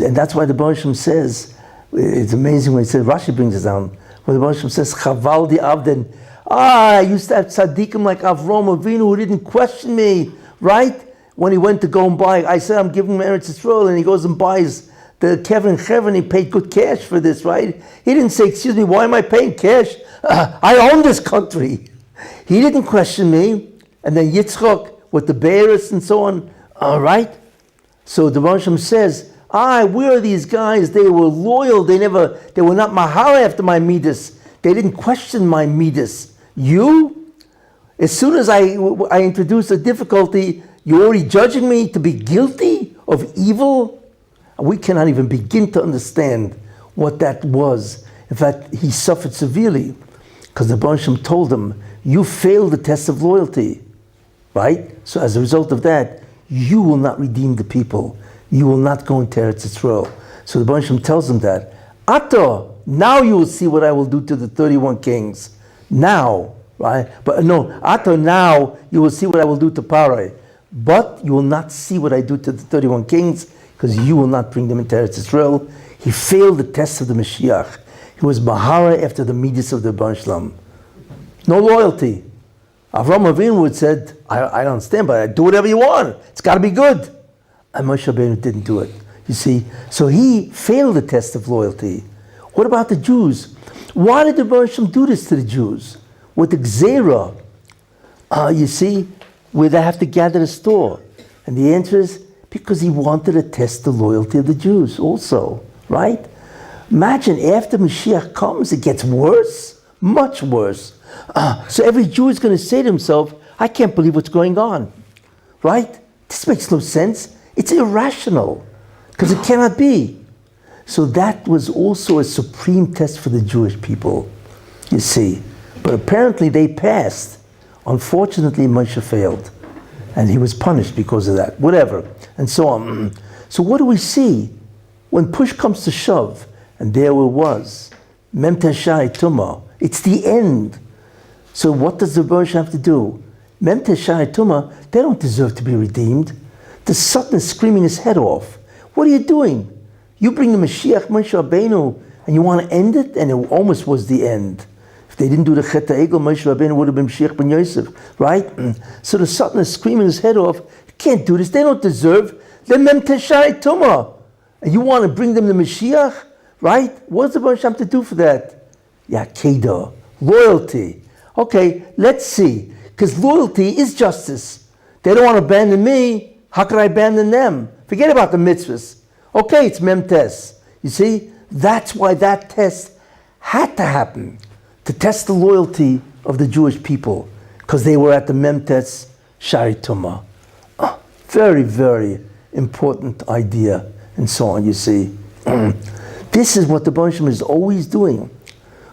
And that's why the Baruch Shem says, it's amazing when he says, Rashi brings it down, when the Baruch Shem says, Chaval di avden, I used to have tzaddikim like Avram Avinu who didn't question me, right? When he went to go and buy, I said, I'm giving him Eretz Yisrael, and he goes and buys the Kevin Chevron, he paid good cash for this, right? He didn't say, excuse me, why am I paying cash? I own this country. He didn't question me. And then Yitzchak with the Be'eris and so on, all right? So the Rosh Hashanah says, where are these guys? They were loyal. They were not mahara after my midas. They didn't question my midas. You? As soon as I introduced a difficulty, you're already judging me to be guilty of evil? We cannot even begin to understand what that was. In fact, he suffered severely because the Baruch Shem told him, you failed the test of loyalty, right? So as a result of that, you will not redeem the people. You will not go into Eretz Yisrael. So the Baruch Shem tells him that, Ato, now you will see what I will do to the 31 kings. Now, right? But no, Ato, now you will see what I will do to Parai. But you will not see what I do to the 31 kings because you will not bring them into Eretz Yisrael. He failed the test of the Mashiach. He was Mahara after the midas of the Baruch Shem. No loyalty. Avram Avinu would said, I don't understand, but I do whatever you want. It's got to be good. And Moshe Rabbeinu didn't do it. You see, so he failed the test of loyalty. What about the Jews? Why did the Baruch Shem do this to the Jews? With the Gzera, you see, where they have to gather the store. And the answer is because he wanted to test the loyalty of the Jews also, right? Imagine after Mashiach comes, it gets worse, much worse. So every Jew is going to say to himself, I can't believe what's going on, right? This makes no sense. It's irrational because it cannot be. So that was also a supreme test for the Jewish people, you see. But apparently they passed. Unfortunately, Moshe failed. And he was punished because of that, whatever, and so on. So what do we see? When push comes to shove, and there it was, Mem Teshai Tumah, it's the end. So what does the Baruch have to do? Mem Teshai Tumah, they don't deserve to be redeemed. The Satan is screaming his head off. What are you doing? You bring the Mashiach, Moshe Rabbeinu, and you want to end it? And it almost was the end. If they didn't do the Chet HaEgel, Moshe Rabbeinu would have been Mashiach ben Yosef, right? So the Satan is screaming his head off. You can't do this. They don't deserve. They're Mem Teshai Tumah. And you want to bring them the Mashiach, right? What does the Baruch have to do for that? Yakedah, loyalty. Okay, let's see. Because loyalty is justice. They don't want to abandon me. How could I abandon them? Forget about the mitzvahs. Okay, it's Memtes. You see, that's why that test had to happen, to test the loyalty of the Jewish people, because they were at the Memtes Shari Tumah. Very, very important idea, and so on, you see. This is what the Baruch Shem is always doing.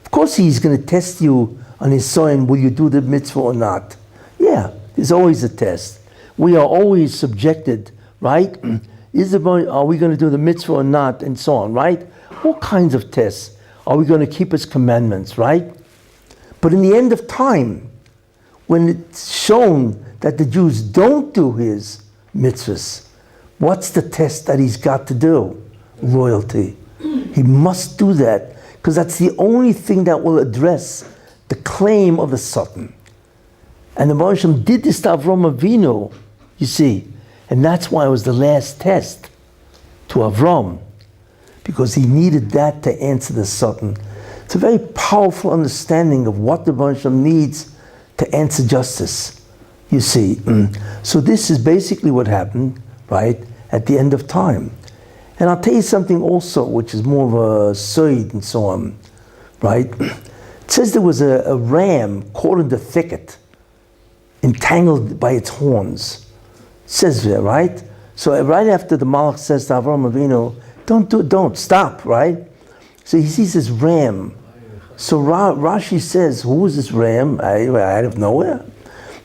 Of course, he's going to test you on his sign, will you do the mitzvah or not? Yeah, there's always a test. We are always subjected, right? Are we going to do the mitzvah or not, and so on, right? All kinds of tests. Are we going to keep his commandments, right? But in the end of time, when it's shown that the Jews don't do his mitzvahs, what's the test that he's got to do? Loyalty. He must do that, because that's the only thing that will address the claim of the Satan. And the Baruch Shem did this to Avram Avinu, you see. And that's why it was the last test to Avram, because he needed that to answer the Satan. It's a very powerful understanding of what the Baruch Shem needs to answer justice, you see. So this is basically what happened, right, at the end of time. And I'll tell you something also, which is more of a soid and so on, right? It says there was a ram caught in the thicket, entangled by its horns. It says there, right? So right after the Malach says to Avram Avinu, don't, stop, right? So he sees this ram. So Rashi says, who was this ram? Out of nowhere?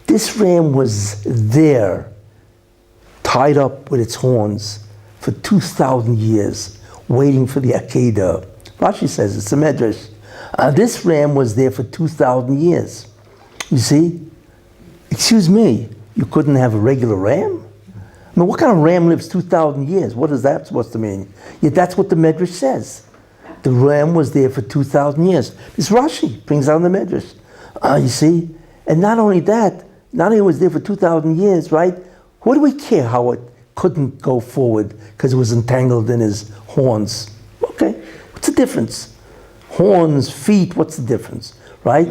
This ram was there, tied up with its horns for 2,000 years, waiting for the Akedah. Rashi says, it's a medrash. This ram was there for 2,000 years. You see? Excuse me, you couldn't have a regular ram? I mean, what kind of ram lives 2,000 years? What is that supposed to mean? Yet that's what the medrash says. The ram was there for 2,000 years. This Rashi brings out the medrash. You see? And not only that, not only was there for 2,000 years, right? What do we care how it couldn't go forward because it was entangled in his horns? Okay, what's the difference? Horns, feet, what's the difference, right?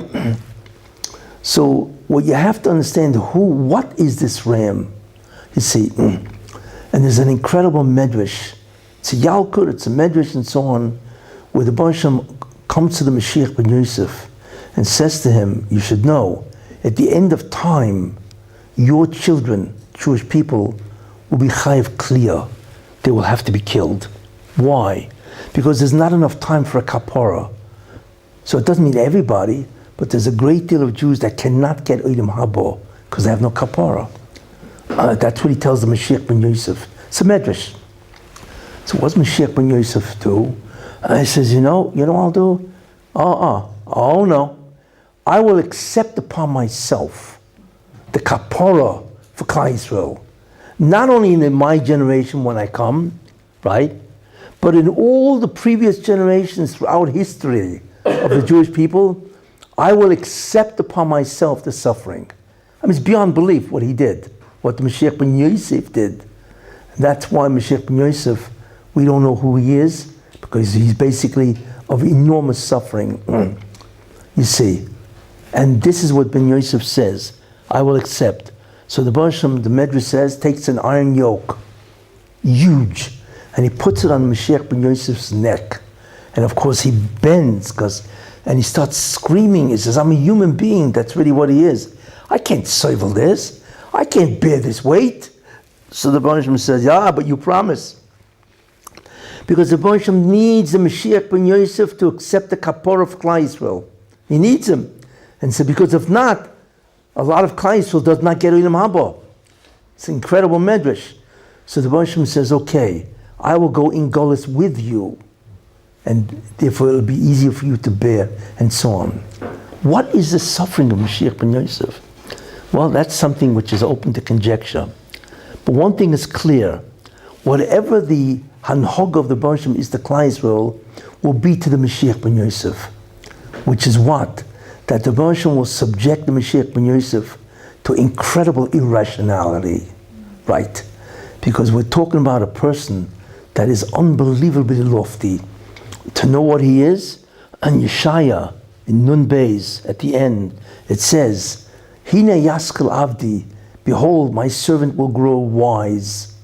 So what you have to understand, what is this ram? You see, and there's an incredible medrash. It's a Yalkut, it's a medrash and so on, where the Baruch Shem comes to the Mashiach ben Yosef and says to him, you should know, at the end of time, your children, Jewish people, will be chayiv kliya. They will have to be killed. Why? Because there's not enough time for a kapara. So it doesn't mean everybody, but there's a great deal of Jews that cannot get Olam Haba because they have no kapara. That's what he tells the Mashiach ben Yosef. It's a medrash. So what's Mashiach ben Yosef do? He says, you know what I'll do? Oh no. I will accept upon myself the kapara for Klal Yisrael. Not only in my generation when I come, right? But in all the previous generations throughout history of the Jewish people, I will accept upon myself the suffering. I mean, it's beyond belief what he did, what the Mashiach ben Yosef did. And that's why Mashiach ben Yosef, we don't know who he is, because he's basically of enormous suffering, you see. And this is what ben Yosef says, I will accept. So the Baruch Shem, the Medrash says, takes an iron yoke, huge, and he puts it on Mashiach ben Yosef's neck. And of course he bends, and he starts screaming. He says, I'm a human being, that's really what he is. I can't swivel this. I can't bear this weight. So the Baruch Shem says, yeah, but you promise. Because the Baruch Shem needs the Mashiach ben Yosef to accept the kapor of Klal Yisrael. He needs him. And so because if not, a lot of Klal Yisrael does not get Olam Haba. It's an incredible medrash. So the Baruch Shem says, okay, I will go in Golus with you, and therefore it will be easier for you to bear, and so on. What is the suffering of Mashiach ben Yosef? Well, that's something which is open to conjecture. But one thing is clear, whatever the hanhog of the Baruch Shem is to Klal Yisrael will be to the Mashiach ben Yosef, which is what? That the Baruch Shem will subject the Mashiach ben Yosef to incredible irrationality, right? Because we're talking about a person that is unbelievably lofty. To know what he is, and Yeshaya in Nun Beis at the end, it says, Hine Yaskel Avdi, behold, my servant will grow wise,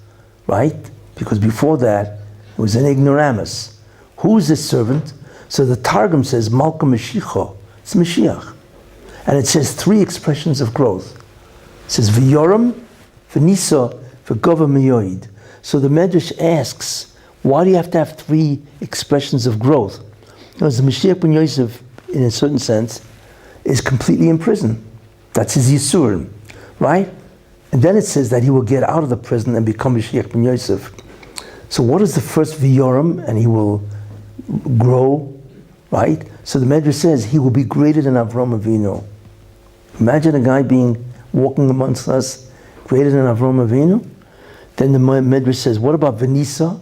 right? Because before that, it was an ignoramus. Who is this servant? So the Targum says, Malka Mashiach, it's Mashiach. And it says 3 expressions of growth. It says, V'yoram, V'nisa, V'gova Miyoid. So the Medrash asks, why do you have to have 3 expressions of growth? Because the Mashiach ben Yosef, in a certain sense, is completely in prison. That's his Yisurim, right? And then it says that he will get out of the prison and become Mashiach ben Yosef. So what is the first V'yoram? And he will grow, right? So the Medrash says he will be greater than Avram Avinu. Imagine a guy walking amongst us, greater than Avram Avinu. Then the Medrash says, what about Venisa?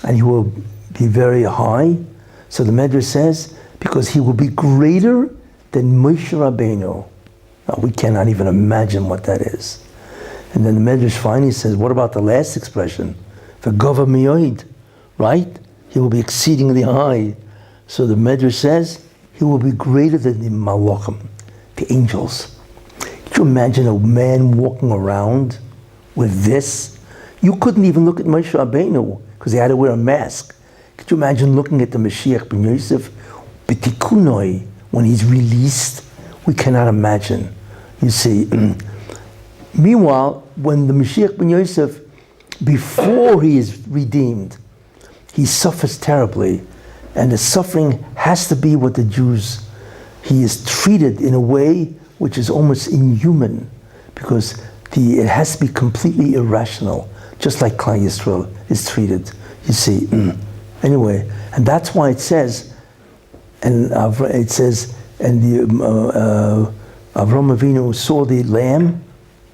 And he will be very high. So the Medrash says, because he will be greater than Moshe Rabbeinu. Now we cannot even imagine what that is. And then the Medrash finally says, what about the last expression? V'gova miyoid, right? He will be exceedingly high. So the Medrash says, he will be greater than the Malachim, the angels. Could you imagine a man walking around with this? You couldn't even look at Moshe Rabbeinu, because he had to wear a mask. Could you imagine looking at the Mashiach ben Yosef? B'tikunoi, when he's released, we cannot imagine. You see, meanwhile, when the Mashiach ben Yosef, before he is redeemed, he suffers terribly. And the suffering has to be with the Jews. He is treated in a way which is almost inhuman, because it has to be completely irrational, just like Klal Yisrael is treated, you see. Anyway, and that's why it says, and Avram Avinu saw the lamb.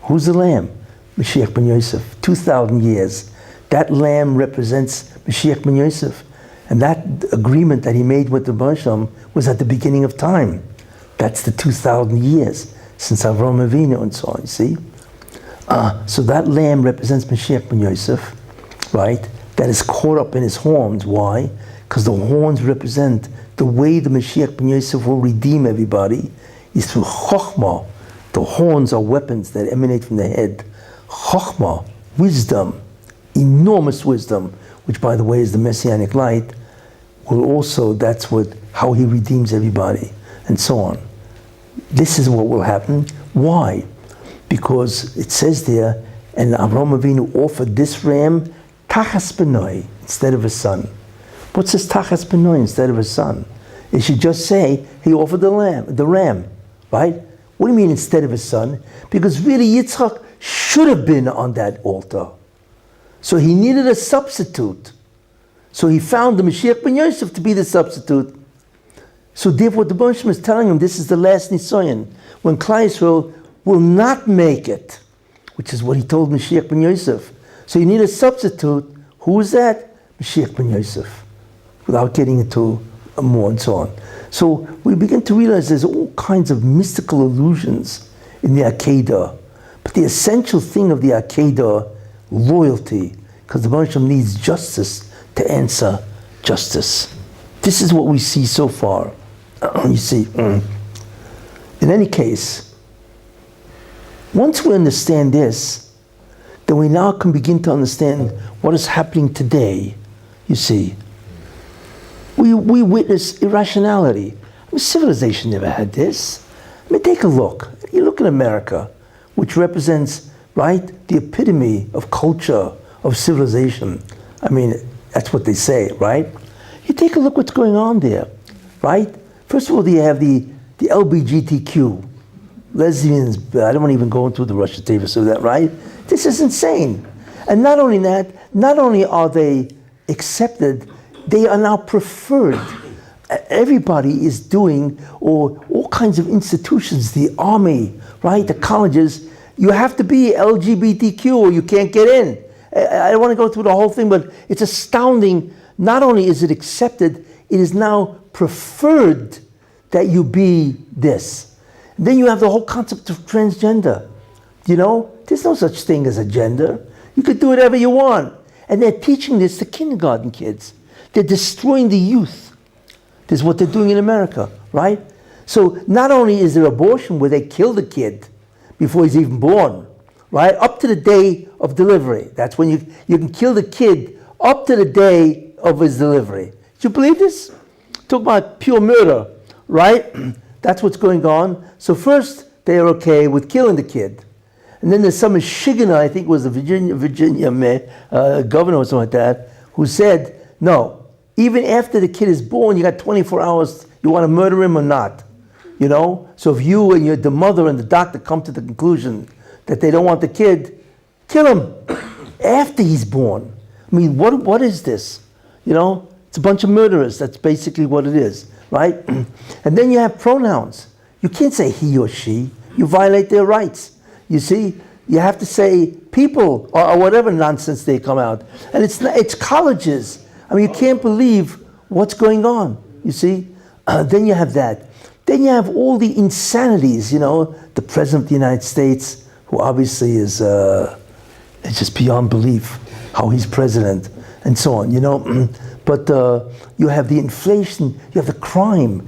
Who's the lamb? Mashiach ben Yosef. 2,000 years. That lamb represents Mashiach ben Yosef. And that agreement that he made with the Baruch Shem was at the beginning of time. That's the 2,000 years since Avraham Avinu and so on, you see? So that lamb represents Mashiach ben Yosef, right? That is caught up in his horns. Why? Because the horns represent the way the Mashiach ben Yosef will redeem everybody is through Chokhmah. The horns are weapons that emanate from the head. Chokhmah, wisdom, enormous wisdom, which by the way is the Messianic light, will also, that's how he redeems everybody, and so on. This is what will happen. Why? Because it says there, and Avraham Avinu offered this ram tachas benoi instead of a son. What says tachas benoi instead of a son? It should just say he offered the ram, right? What do you mean instead of a son? Because really Yitzchak should have been on that altar. So he needed a substitute. So he found the Mashiach ben Yosef to be the substitute. So therefore the Moshe is telling him this is the last Nisayon, when Klal Yisrael will not make it, which is what he told Mashiach ben Yosef. So you need a substitute. Who is that? Mashiach ben Yosef, without getting into more and so on. So we begin to realize there's all kinds of mystical allusions in the Akedah. But the essential thing of the Akedah, loyalty, because the Moshe needs justice to answer justice. This is what we see so far. You see, in any case, once we understand this, then we now can begin to understand what is happening today. You see, we witness irrationality. I mean, civilization never had this. I mean, take a look. You look at America, which represents, right, the epitome of culture, of civilization. I mean, that's what they say, right? You take a look what's going on there, right? First of all, you have the LGBTQ, lesbians. I don't want to even go into the Russian tables of that, right? This is insane. And not only that, not only are they accepted, they are now preferred. Everybody is doing, or all kinds of institutions, the army, right, the colleges, you have to be LGBTQ or you can't get in. I don't want to go through the whole thing, but it's astounding. Not only is it accepted, it is now preferred that you be this. And then you have the whole concept of transgender. You know, there's no such thing as a gender. You could do whatever you want. And they're teaching this to kindergarten kids. They're destroying the youth. This is what they're doing in America, right? So not only is there abortion where they kill the kid before he's even born, right? Up to the day of delivery. That's when you can kill the kid up to the day of his delivery. Do you believe this? Talk about pure murder, right? That's what's going on. So first, they are okay with killing the kid. And then there's some Michigan, I think it was the Virginia governor or something like that, who said, no, even after the kid is born, you got 24 hours, you want to murder him or not. You know? So if you and the mother and the doctor come to the conclusion that they don't want the kid, kill him after he's born. I mean, what is this? You know, it's a bunch of murderers. That's basically what it is, right? And then you have pronouns. You can't say he or she. You violate their rights. You see, you have to say people or whatever nonsense they come out. And it's colleges. I mean, you can't believe what's going on. You see, then you have that. Then you have all the insanities. You know, the president of the United States, who obviously is just beyond belief how he's president, and so on, you know. But you have the inflation, you have the crime.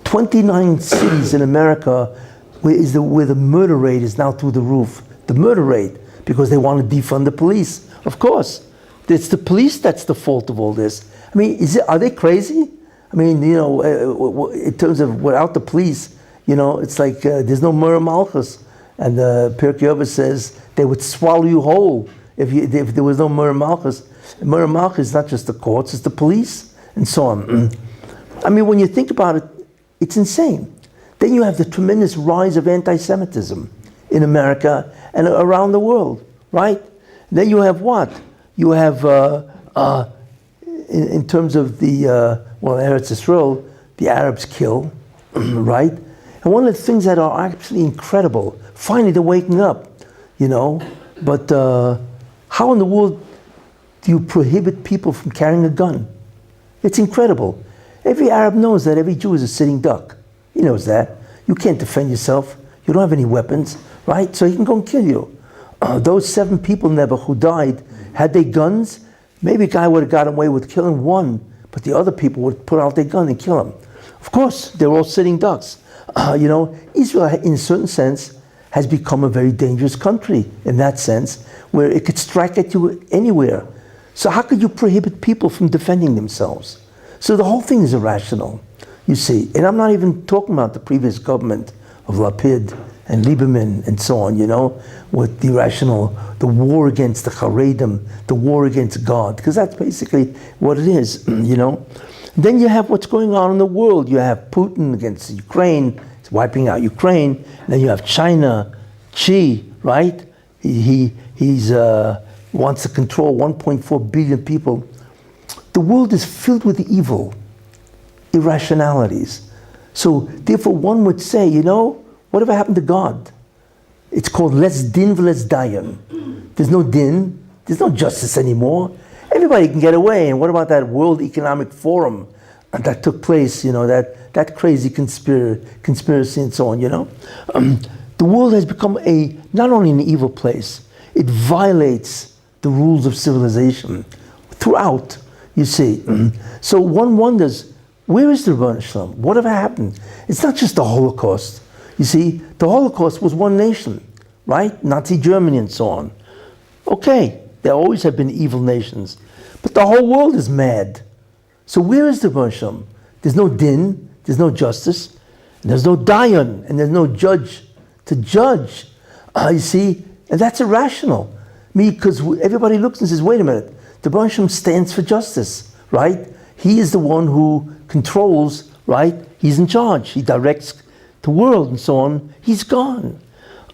29 cities in America where the murder rate is now through the roof. The murder rate, because they want to defund the police. Of course, it's the police that's the fault of all this. I mean, are they crazy? I mean, you know, in terms of without the police, you know, it's like there's no Murah Malchus. And Pirkei Avos says they would swallow you whole if there was no Murah Malchus. Murah Malchus is not just the courts, it's the police, and so on. I mean, when you think about it, it's insane. Then you have the tremendous rise of anti-Semitism in America and around the world, right? Then you have what? You have, in terms of the, Eretz Yisrael, the Arabs kill, right? And one of the things that are absolutely incredible, finally they're waking up, you know, but how in the world do you prohibit people from carrying a gun? It's incredible. Every Arab knows that every Jew is a sitting duck. He knows that. You can't defend yourself. You don't have any weapons, right? So he can go and kill you. Those 7 people never who died, had they guns, maybe a guy would have got away with killing one, but the other people would put out their gun and kill him. Of course, they're all sitting ducks. Israel, in a certain sense, has become a very dangerous country in that sense, where it could strike at you anywhere. So how could you prohibit people from defending themselves? So the whole thing is irrational, you see. And I'm not even talking about the previous government of Lapid and Lieberman and so on, with the irrational, the war against the Haredim, the war against God, because that's basically what it is, Then you have what's going on in the world. You have Putin against Ukraine, he's wiping out Ukraine. Then you have China, Xi, right? He wants to control 1.4 billion people. The world is filled with evil, irrationalities. So therefore one would say, whatever happened to God? It's called less din less dayan. There's no din, there's no justice anymore. Everybody can get away. And what about that World Economic Forum that took place, that crazy conspiracy and so on, The world has become not only an evil place, it violates the rules of civilization throughout, you see. So one wonders, where is the Rebbeinu Shalom? Whatever happened? It's not just the Holocaust. You see, the Holocaust was one nation, right? Nazi Germany and so on. Okay, there always have been evil nations, but the whole world is mad. So where is the Rebbeinu Shalom? There's no din, there's no justice, and there's no dayan, and there's no judge to judge. You see, and that's irrational. Because everybody looks and says, wait a minute, the Rebbeinu Shalom stands for justice, right? He is the one who controls, right? He's in charge. He directs the world and so on. He's gone.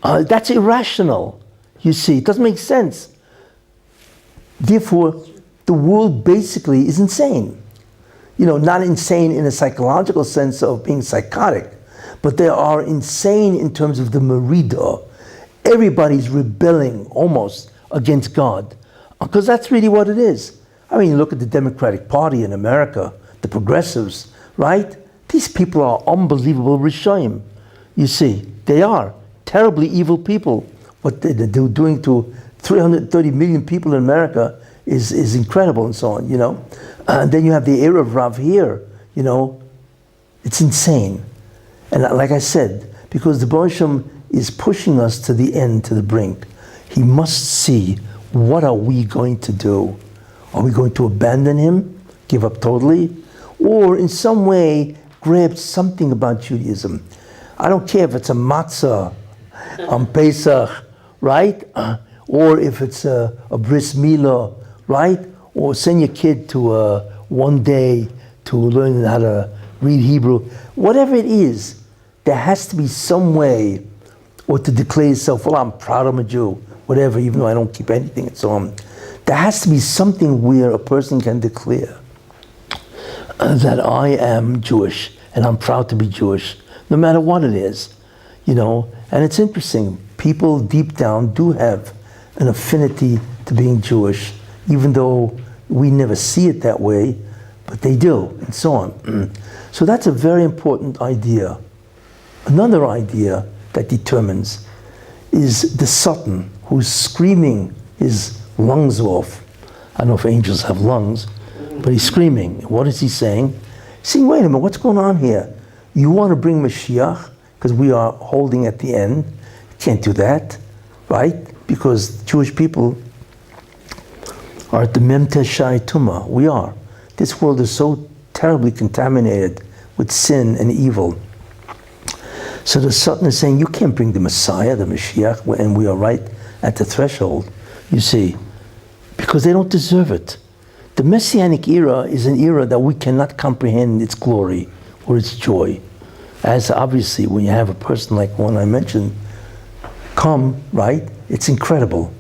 That's irrational, you see. It doesn't make sense. Therefore, the world basically is insane. Not insane in a psychological sense of being psychotic, but they are insane in terms of the merida. Everybody's rebelling almost against God, because that's really what it is. I mean, look at the Democratic Party in America, the progressives, right? These people are unbelievable Rishonim. You see, they are terribly evil people. What they're doing to 330 million people in America is incredible and so on, And then you have the Erev Rav here, It's insane. And like I said, because the Rebbeinu Shalom is pushing us to the end, to the brink, he must see, what are we going to do? Are we going to abandon him, give up totally, or in some way grab something about Judaism? I don't care if it's a matzah on Pesach, right? Or if it's a bris milah, right? Or send your kid to one day to learn how to read Hebrew. Whatever it is, there has to be some way, or to declare yourself, well, I'm proud I'm a Jew, whatever, even though I don't keep anything and so on. There has to be something where a person can declare that I am Jewish and I'm proud to be Jewish, no matter what it is, And it's interesting, people deep down do have an affinity to being Jewish, even though we never see it that way, but they do, and so on. So that's a very important idea. Another idea that determines is the Satan, who's screaming his lungs off. I don't know if angels have lungs, but he's screaming. What is he saying? He's saying, wait a minute, what's going on here? You want to bring Mashiach, because we are holding at the end. You can't do that, right? Because Jewish people are at the Memte Shai Tuma. We are. This world is so terribly contaminated with sin and evil. So the Satan is saying, you can't bring the Messiah, the Mashiach, and we are right at the threshold, you see, because they don't deserve it. The Messianic era is an era that we cannot comprehend its glory or its joy. As obviously, when you have a person like one I mentioned come, right, it's incredible.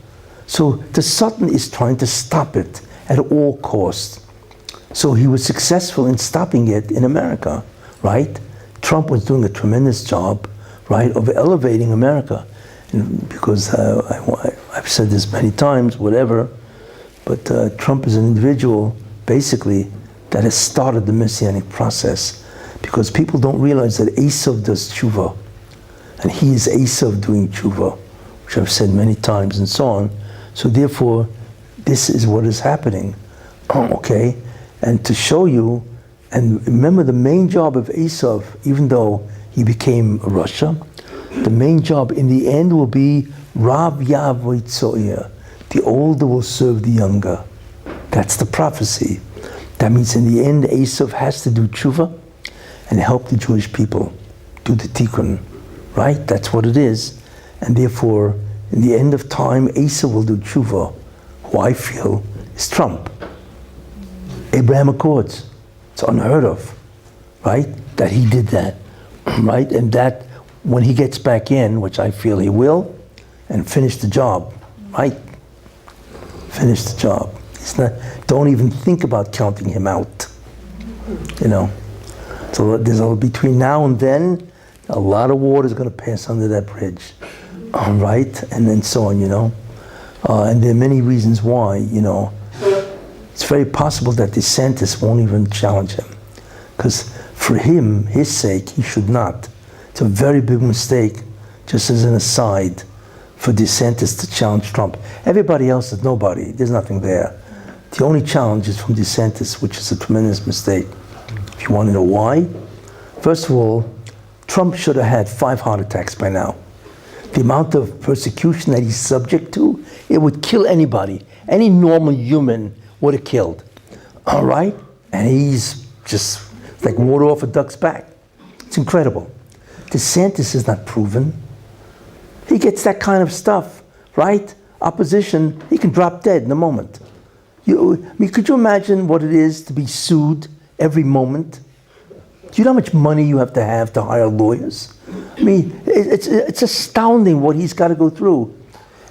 So the Satan is trying to stop it at all costs. So he was successful in stopping it in America, right? Trump was doing a tremendous job, right, of elevating America. And because I've said this many times, whatever, but Trump is an individual, basically, that has started the Messianic process. Because people don't realize that Esav does tshuva. and he is Esav doing tshuva, which I've said many times and so on. So therefore, this is what is happening, okay? And to show you, and remember the main job of Esav, even though he became a Rasha, the main job in the end will be Rav Yavoy Tzoyer. The older will serve the younger. That's the prophecy. That means in the end, Esav has to do tshuva and help the Jewish people do the tikkun, right? That's what it is. And therefore, in the end of time, Esav will do tshuva, who I feel is Trump. Abraham Accords. It's unheard of, right? That he did that, right? And that when he gets back in, which I feel he will, and finish the job, right? Finish the job. It's not, don't even think about counting him out, you know. So there's between now and then, a lot of water is going to pass under that bridge, all right? And then so on, you know. And there are many reasons why, you know. It's very possible that DeSantis won't even challenge him, because for him, his sake, he should not. It's a very big mistake, just as an aside, for DeSantis to challenge Trump. Everybody else is nobody. There's nothing there. The only challenge is from DeSantis, which is a tremendous mistake. If you want to know why, first of all, Trump should have had 5 heart attacks by now. The amount of persecution that he's subject to, it would kill anybody. Any normal human would have killed. All right? And he's just like water off a duck's back. It's incredible. DeSantis is not proven. He gets that kind of stuff, right? Opposition, he can drop dead in a moment. Could you imagine what it is to be sued every moment? Do you know how much money you have to hire lawyers? I mean, it's astounding what he's got to go through.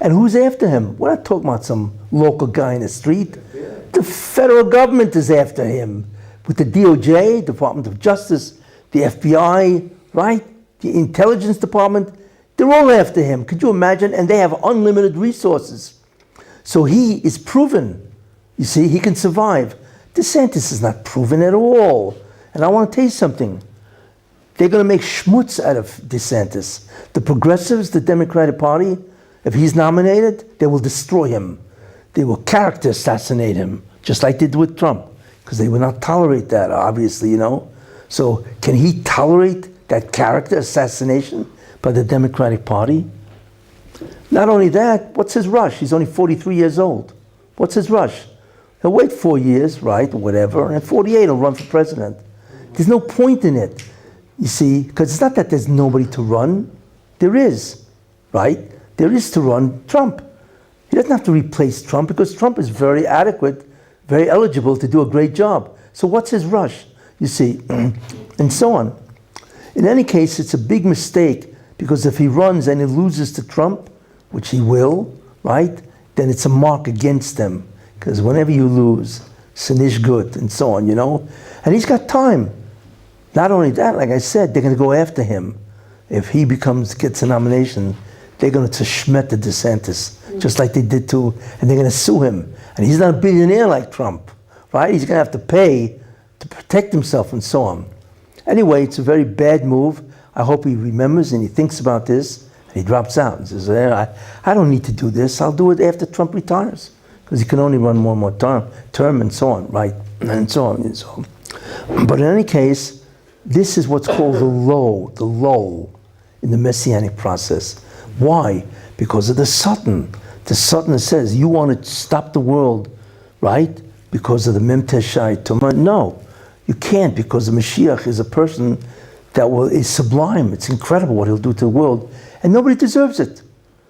And who's after him? We're not talking about some local guy in the street. The federal government is after him. With the DOJ, Department of Justice, the FBI, right? The Intelligence Department, they're all after him. Could you imagine? And they have unlimited resources. So he is proven. You see, he can survive. DeSantis is not proven at all. And I want to tell you something. They're going to make schmutz out of DeSantis. The progressives, the Democratic Party, if he's nominated, they will destroy him. They will character assassinate him, just like they did with Trump, because they will not tolerate that, obviously, you know. So can he tolerate that character assassination by the Democratic Party? Not only that, what's his rush? He's only 43 years old. What's his rush? He'll wait 4 years, right, or whatever, and at 48 he'll run for president. There's no point in it, you see, because it's not that there's nobody to run. There is, right? There is to run Trump. He doesn't have to replace Trump because Trump is very adequate, very eligible to do a great job. So what's his rush, you see, and so on. In any case, it's a big mistake because if he runs and he loses to Trump, which he will, right, then it's a mark against them. Because whenever you lose, sinish good, and so on, you know. And he's got time. Not only that, like I said, they're going to go after him. If he gets a nomination, they're going to Shmet the DeSantis, just like they did to, and they're going to sue him. And he's not a billionaire like Trump, right? He's going to have to pay to protect himself and so on. Anyway, it's a very bad move. I hope he remembers and he thinks about this, and he drops out and says, I don't need to do this. I'll do it after Trump retires. Because he can only run one more term and so on, right? And so on and so on. But in any case, this is what's called the lull in the Messianic process. Why? Because of the Satan. The Satan says, you want to stop the world, right? Because of the Mem Teshai Tumah? No, you can't, because the Mashiach is a person that is sublime. It's incredible what he'll do to the world, and nobody deserves it.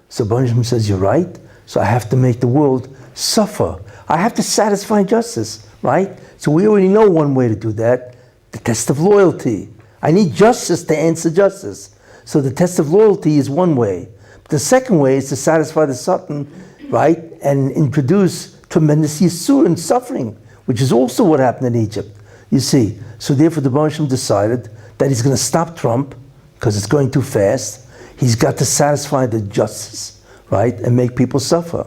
So Benjamin says, you're right, so I have to make the world suffer. I have to satisfy justice, right? So we already know one way to do that, the test of loyalty. I need justice to answer justice. So the test of loyalty is one way. But the second way is to satisfy the Satan, right? And introduce tremendous yisur and suffering, which is also what happened in Egypt, you see. So therefore the Baruch decided that he's going to stop Trump because it's going too fast. He's got to satisfy the justice, right? And make people suffer.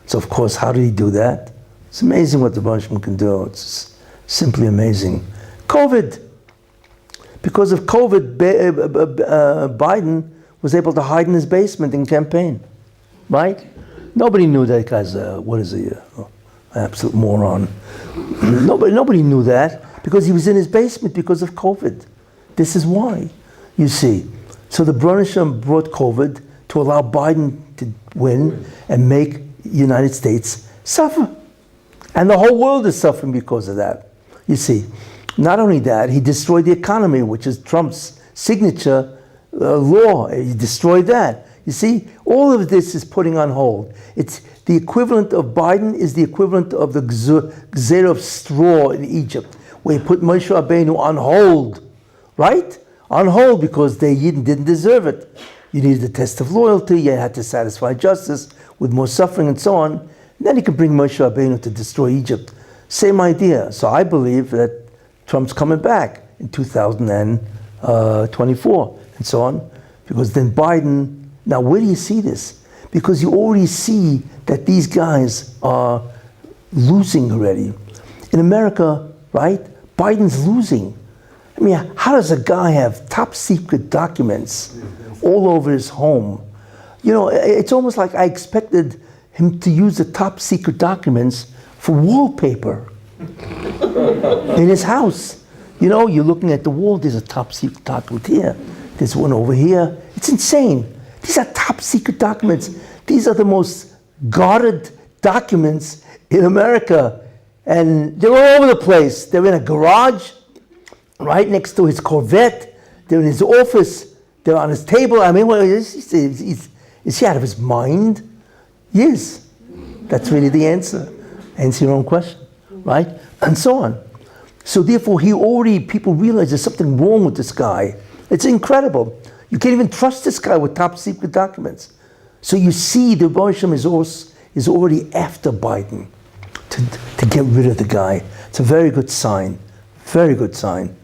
So of course, how did he do that? It's amazing what the Baruch can do. It's simply amazing. COVID. Because of COVID, Biden was able to hide in his basement and campaign, right? Nobody knew that guy's, absolute moron. Nobody knew that because he was in his basement because of COVID. This is why, you see. So the Brunisham brought COVID to allow Biden to win and make the United States suffer. And the whole world is suffering because of that. You see, not only that, he destroyed the economy, which is Trump's signature law. He destroyed that. You see, all of this is putting on hold. It's the equivalent of Biden is the equivalent of the Gzera of straw in Egypt, where he put Moshe Rabbeinu on hold, right? On hold because they didn't deserve it. You needed a test of loyalty, you had to satisfy justice with more suffering and so on. And then he could bring Moshe Rabbeinu to destroy Egypt. Same idea. So I believe that Trump's coming back in 2024 and so on, because then Biden, now where do you see this? Because you already see that these guys are losing already. In America, right, Biden's losing. I mean, how does a guy have top secret documents all over his home? You know, it's almost like I expected him to use the top secret documents for wallpaper in his house. You know, you're looking at the wall, there's a top secret document here, there's one over here. It's insane. These are top secret documents. These are the most guarded documents in America. And they're all over the place. They're in a garage, right next to his Corvette. They're in his office. They're on his table. I mean, is he out of his mind? Yes. That's really the answer. Answer your own question, right? And so on. So therefore, people realize there's something wrong with this guy. It's incredible. You can't even trust this guy with top secret documents. So you see the Bosham is already after Biden to get rid of the guy. It's a very good sign. Very good sign.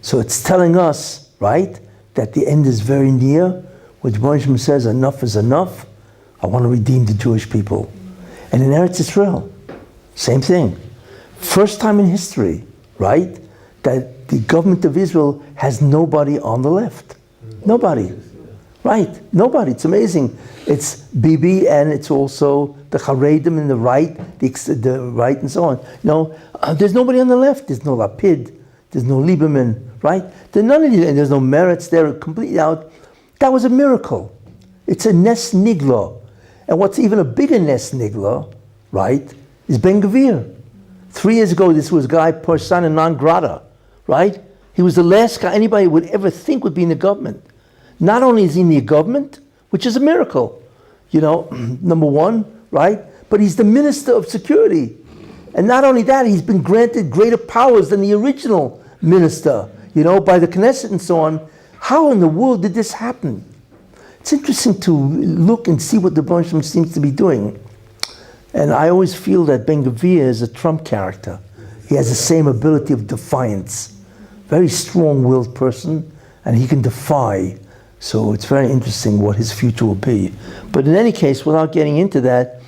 So it's telling us, right, that the end is very near. Which Bosham says, enough is enough. I want to redeem the Jewish people. And in Eretz Israel, same thing. First time in history, right, that the government of Israel has nobody on the left. Nobody. Right. Nobody. It's amazing. It's Bibi and it's also the Haredim in the right, the right and so on. No, there's nobody on the left. There's no Lapid. There's no Lieberman. Right? There's none of these. And there's no merits. They're completely out. That was a miracle. It's a Nes Nigla. And what's even a bigger Nes Nigla, right, is Ben Gvir. 3 years ago, this was a guy, persona non grata, right? He was the last guy anybody would ever think would be in the government. Not only is he in the government, which is a miracle, you know, number one, right? But he's the Minister of Security. And not only that, he's been granted greater powers than the original minister, you know, by the Knesset and so on. How in the world did this happen? It's interesting to look and see what the Bosham seems to be doing. And I always feel that Ben Gvir is a Trump character. He has the same ability of defiance. Very strong-willed person, and he can defy. So it's very interesting what his future will be. But in any case, without getting into that,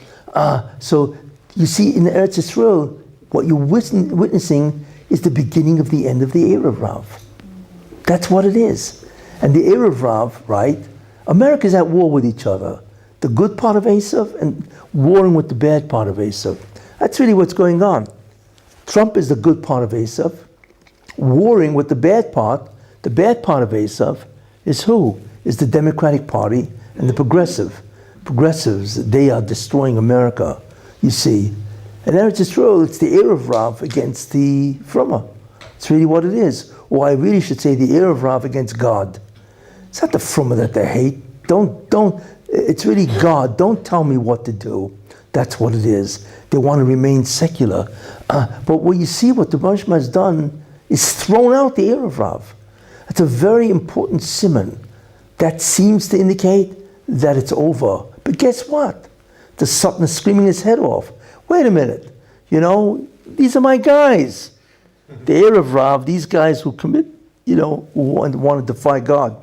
so you see in Eretz Yisrael, what you're witnessing is the beginning of the end of the Erev Rav. That's what it is. And the Erev Rav, right, America's at war with each other. The good part of Esav and warring with the bad part of Esav. That's really what's going on. Trump is the good part of Esav, warring with the bad part. The bad part of Esav is who? Is the Democratic Party and the progressives. They are destroying America, you see. And Eretz Yisrael, it's the Erev Rav against the Frumah. It's really what it is. Or I really should say the Erev Rav against God. It's not the Frumah that they hate. It's really God. Don't tell me what to do. That's what it is. They want to remain secular. But what you see, what the Bosham has done is thrown out the Erev Rav. It's a very important simon that seems to indicate that it's over. But guess what? The Sultan is screaming his head off. Wait a minute. You know, these are my guys. The Erev Rav, these guys who commit, you know, who want to defy God.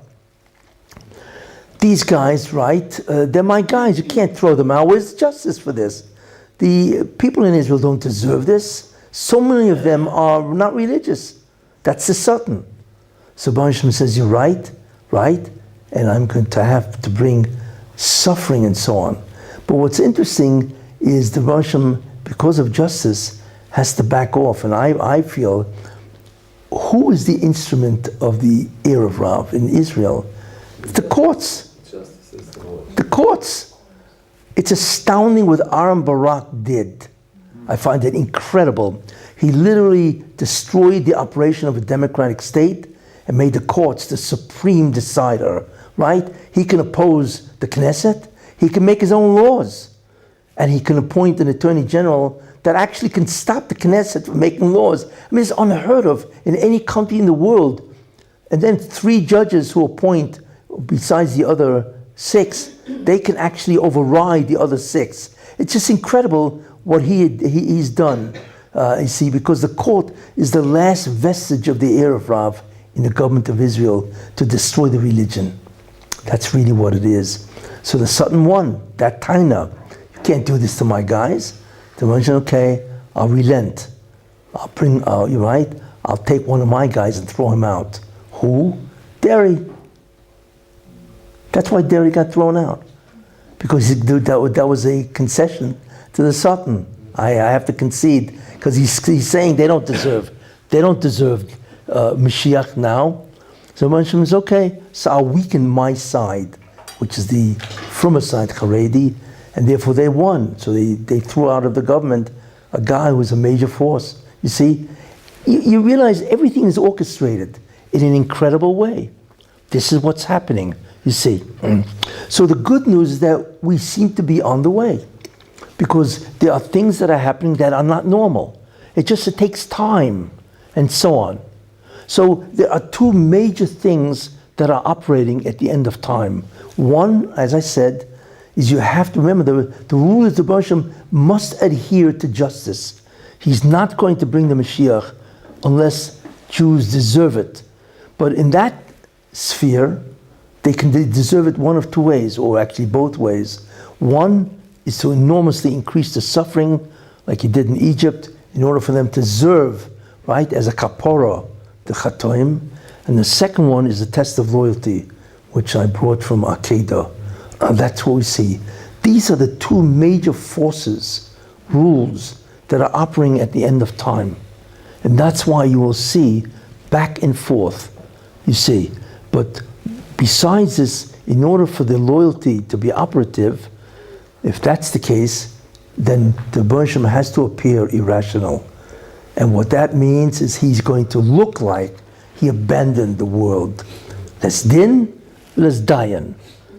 These guys, right, they're my guys. You can't throw them out. Where's justice for this? The people in Israel don't deserve this. So many of them are not religious. That's the Sultan. So Bosham says, you're right, right? and I'm going to have to bring suffering and so on. But what's interesting is the Russian, because of justice, has to back off. And I feel, who is the instrument of the Erev Rav in Israel? It's the courts. Justice is the Lord. The courts. It's astounding what Aaron Barak did. I find it incredible. He literally destroyed the operation of a democratic state and made the courts the supreme decider, right? He can oppose the Knesset. He can make his own laws. And he can appoint an attorney general that actually can stop the Knesset from making laws. I mean, it's unheard of in any country in the world. And then 3 judges who appoint, besides the other 6, they can actually override the other 6. It's just incredible what he's done, you see, because the court is the last vestige of the Erev Rav in the government of Israel to destroy the religion. That's really what it is. So the Sutton won, that Taina. You can't do this to my guys. The Russian, okay, I'll relent. You're right, I'll take one of my guys and throw him out. Who? Derry. That's why Derry got thrown out. Because that was a concession to the Sutton. I have to concede, because he's saying they don't deserve Mashiach now. So Moshe is okay, so I'll weaken my side, which is the Frumah side, Haredi, and therefore they won. So they threw out of the government a guy who was a major force. You see, you realize everything is orchestrated in an incredible way. This is what's happening, you see. So the good news is that we seem to be on the way, because there are things that are happening that are not normal. It takes time, and so on. So there are 2 major things that are operating at the end of time. One, as I said, is you have to remember the rule is the Hashem must adhere to justice. He's not going to bring the Mashiach unless Jews deserve it. But in that sphere, they deserve it one of 2 ways, or actually both ways. One is to enormously increase the suffering, like he did in Egypt, in order for them to deserve, right, as a kapora, the chatoim. And the second one is the test of loyalty, which I brought from Akedah. That's what we see. These are the 2 major forces, rules, that are operating at the end of time. And that's why you will see back and forth, you see. But besides this, in order for the loyalty to be operative, if that's the case, then the Bershom has to appear irrational. And what that means is he's going to look like he abandoned the world. Less din, less dayan.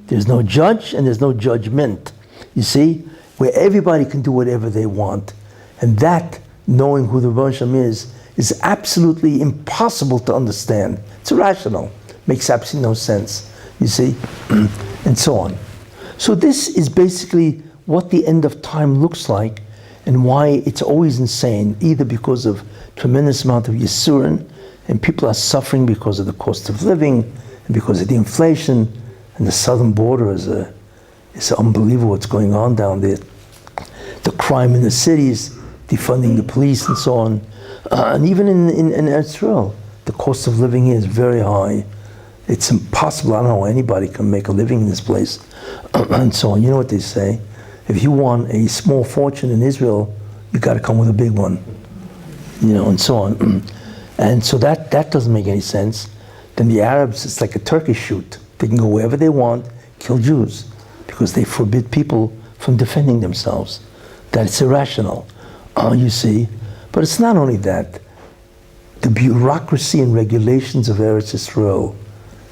There's no judge and there's no judgment. You see, where everybody can do whatever they want. And that, knowing who the Bershom is absolutely impossible to understand. It's irrational. Makes absolutely no sense. You see? And so on. So this is basically what the end of time looks like, and why it's always insane, either because of tremendous amount of Yisurin, and people are suffering because of the cost of living, and because of the inflation, and the southern border is unbelievable what's going on down there. The crime in the cities, defunding the police and so on. And even in Israel, the cost of living here is very high. It's impossible. I don't know how anybody can make a living in this place. And so on. You know what they say? If you want a small fortune in Israel, you got to come with a big one. You know, and so on. And so that doesn't make any sense. Then the Arabs, it's like a turkey shoot. They can go wherever they want, kill Jews, because they forbid people from defending themselves. That's irrational, you see. But it's not only that. The bureaucracy and regulations of Eretz Yisrael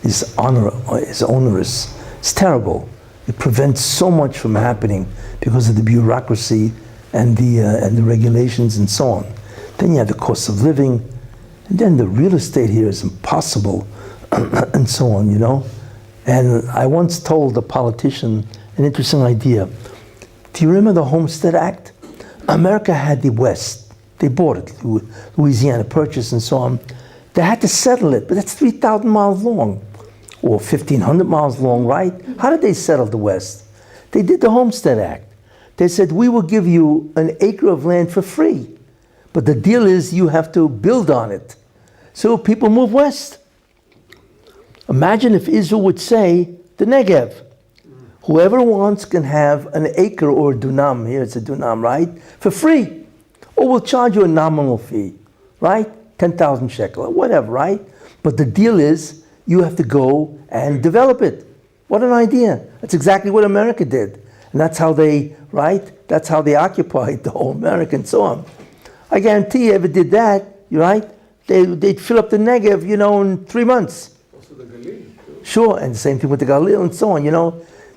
is onerous. It's terrible. It prevents so much from happening because of the bureaucracy and the regulations and so on. Then you have the cost of living, and then the real estate here is impossible, and so on, you know. And I once told a politician an interesting idea. Do you remember the Homestead Act? America had the West. They bought it, Louisiana Purchase and so on. They had to settle it, but that's 3,000 miles long, or 1,500 miles long, right? How did they settle the West? They did the Homestead Act. They said, we will give you an acre of land for free, but the deal is you have to build on it. So people move west. Imagine if Israel would say, the Negev. Whoever wants can have an acre or a dunam, here it's a dunam, right? For free. Or we'll charge you a nominal fee, right? 10,000 shekel, or whatever, right? But the deal is, you have to go and develop it. What an idea. That's exactly what America did. And that's how they, right? That's how they occupied the whole America and so on. I guarantee you, ever did that, right? They'd fill up the Negev, in 3 months. Also the Galil. Sure, and the same thing with the Galil and so on,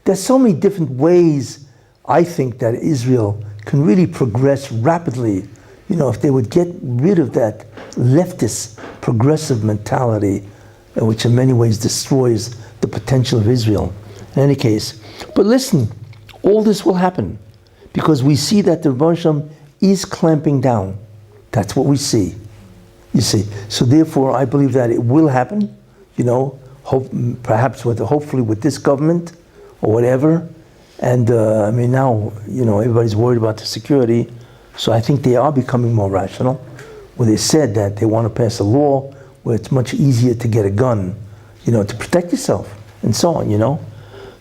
There's so many different ways, I think, that Israel can really progress rapidly, if they would get rid of that leftist, progressive mentality, which in many ways destroys the potential of Israel. In any case, but listen, all this will happen because we see that the Rebbe Shem is clamping down. That's what we see. You see. So therefore, I believe that it will happen, hopefully with this government or whatever. And now, everybody's worried about the security. So I think they are becoming more rational. Where they said that they want to pass a law where it's much easier to get a gun, to protect yourself and so on,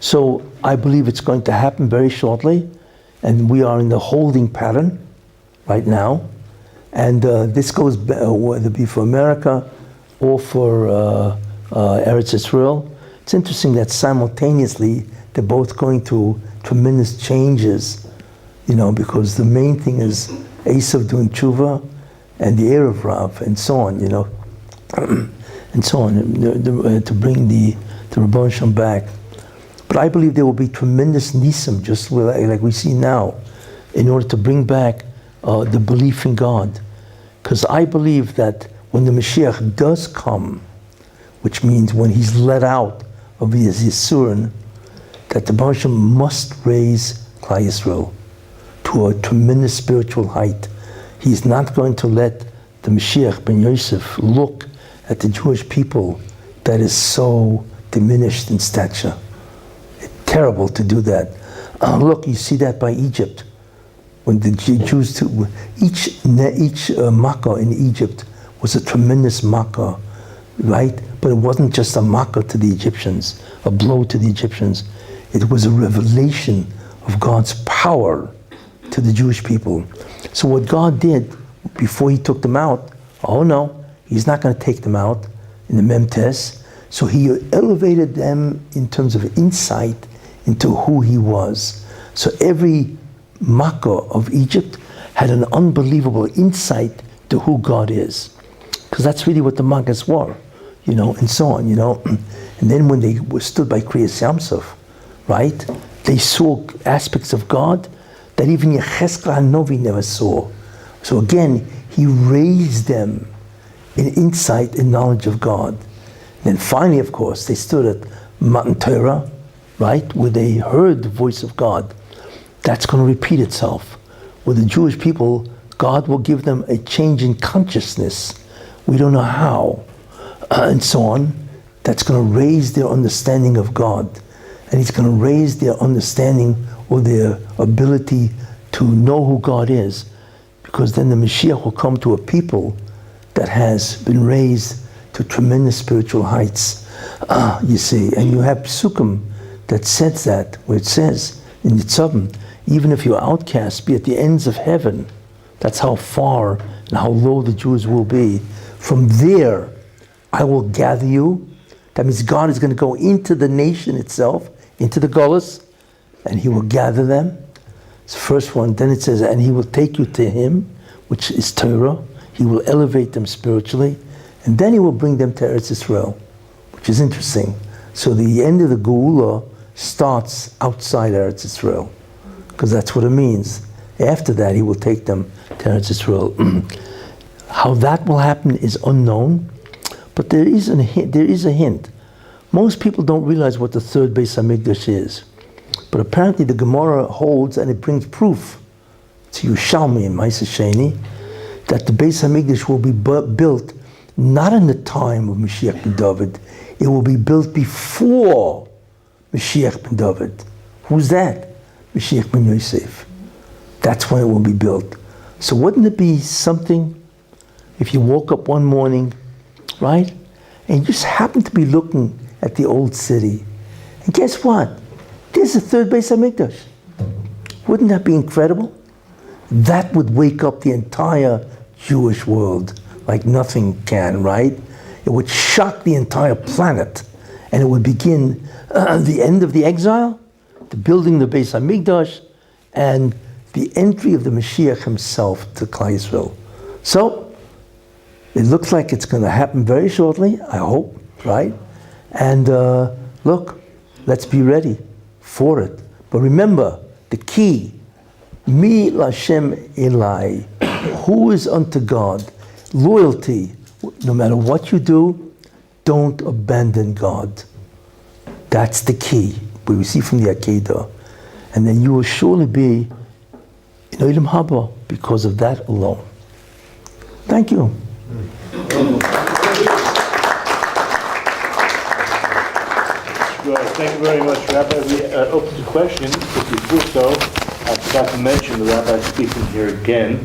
So I believe it's going to happen very shortly. And we are in the holding pattern right now. And this goes whether it be for America or for Eretz Israel. It's interesting that simultaneously they're both going through tremendous changes, because the main thing is Esav doing tshuva and the Erev Rav and so on, and so on, to bring the Rebbe Shem back. But I believe there will be tremendous nisim, just like we see now, in order to bring back the belief in God. Because I believe that when the Mashiach does come, which means when he's let out of his Yisurin, that the Rebbe Shem must raise Klal Yisrael to a tremendous spiritual height. He's not going to let the Mashiach ben Yosef look at the Jewish people that is so diminished in stature. It's terrible to do that. Look, you see that by Egypt. When the Jews, each makkah in Egypt was a tremendous makkah, right? But it wasn't just a makkah to the Egyptians, a blow to the Egyptians. It was a revelation of God's power to the Jewish people. So what God did before he took them out, he's not going to take them out in the Memtes. So he elevated them in terms of insight into who he was. So every makkah of Egypt had an unbelievable insight to who God is. Because that's really what the makkahs were, and so on, And then when they were stood by Kriyas Yamsuf, right, they saw aspects of God that even Yechezkel HaNovi never saw. So again, he raised them in insight and knowledge of God. And then finally, of course, they stood at Matan Torah, right, where they heard the voice of God. That's going to repeat itself. With the Jewish people, God will give them a change in consciousness. We don't know how, and so on. That's going to raise their understanding of God. And he's going to raise their understanding or their ability to know who God is. Because then the Mashiach will come to a people that has been raised to tremendous spiritual heights. You see, and you have Psukim that says that, where it says in Yitzavim, even if you're outcast, be at the ends of heaven. That's how far and how low the Jews will be. From there, I will gather you. That means God is going to go into the nation itself, into the Golas, and he will gather them. It's the first one. Then it says, and he will take you to him, which is Torah. He will elevate them spiritually. And then he will bring them to Eretz Israel, which is interesting. So the end of the Geula starts outside Eretz Israel, because that's what it means. After that, he will take them to Eretz Israel. How that will happen is unknown, but there is a hint. Most people don't realize what the third Beis HaMikdash is. But apparently the Gemara holds, and it brings proof to Yerushalmi and Ma'aseh Sheni, that the Beis HaMikdash will be built not in the time of Mashiach ben David. It will be built before Mashiach ben David. Who's that? Mashiach ben Yosef. That's when it will be built. So wouldn't it be something if you woke up one morning, right, and you just happened to be looking at the old city. And guess what? There's a third Beis HaMikdash. Wouldn't that be incredible? That would wake up the entire Jewish world like nothing can, right? It would shock the entire planet, and it would begin the end of the exile, the building of the Beis HaMikdash, and the entry of the Mashiach himself to Klal Yisrael. So, it looks like it's going to happen very shortly, I hope, right? And look, let's be ready for it. But remember, the key, Mi Lashem Elai, who is unto God, loyalty. No matter what you do, don't abandon God. That's the key, we see from the Akedah. And then you will surely be in Olam Haba because of that alone. Thank you. Thank you very much, Rabbi. We open to questions, but before so, I forgot to mention the Rabbi speaking here again,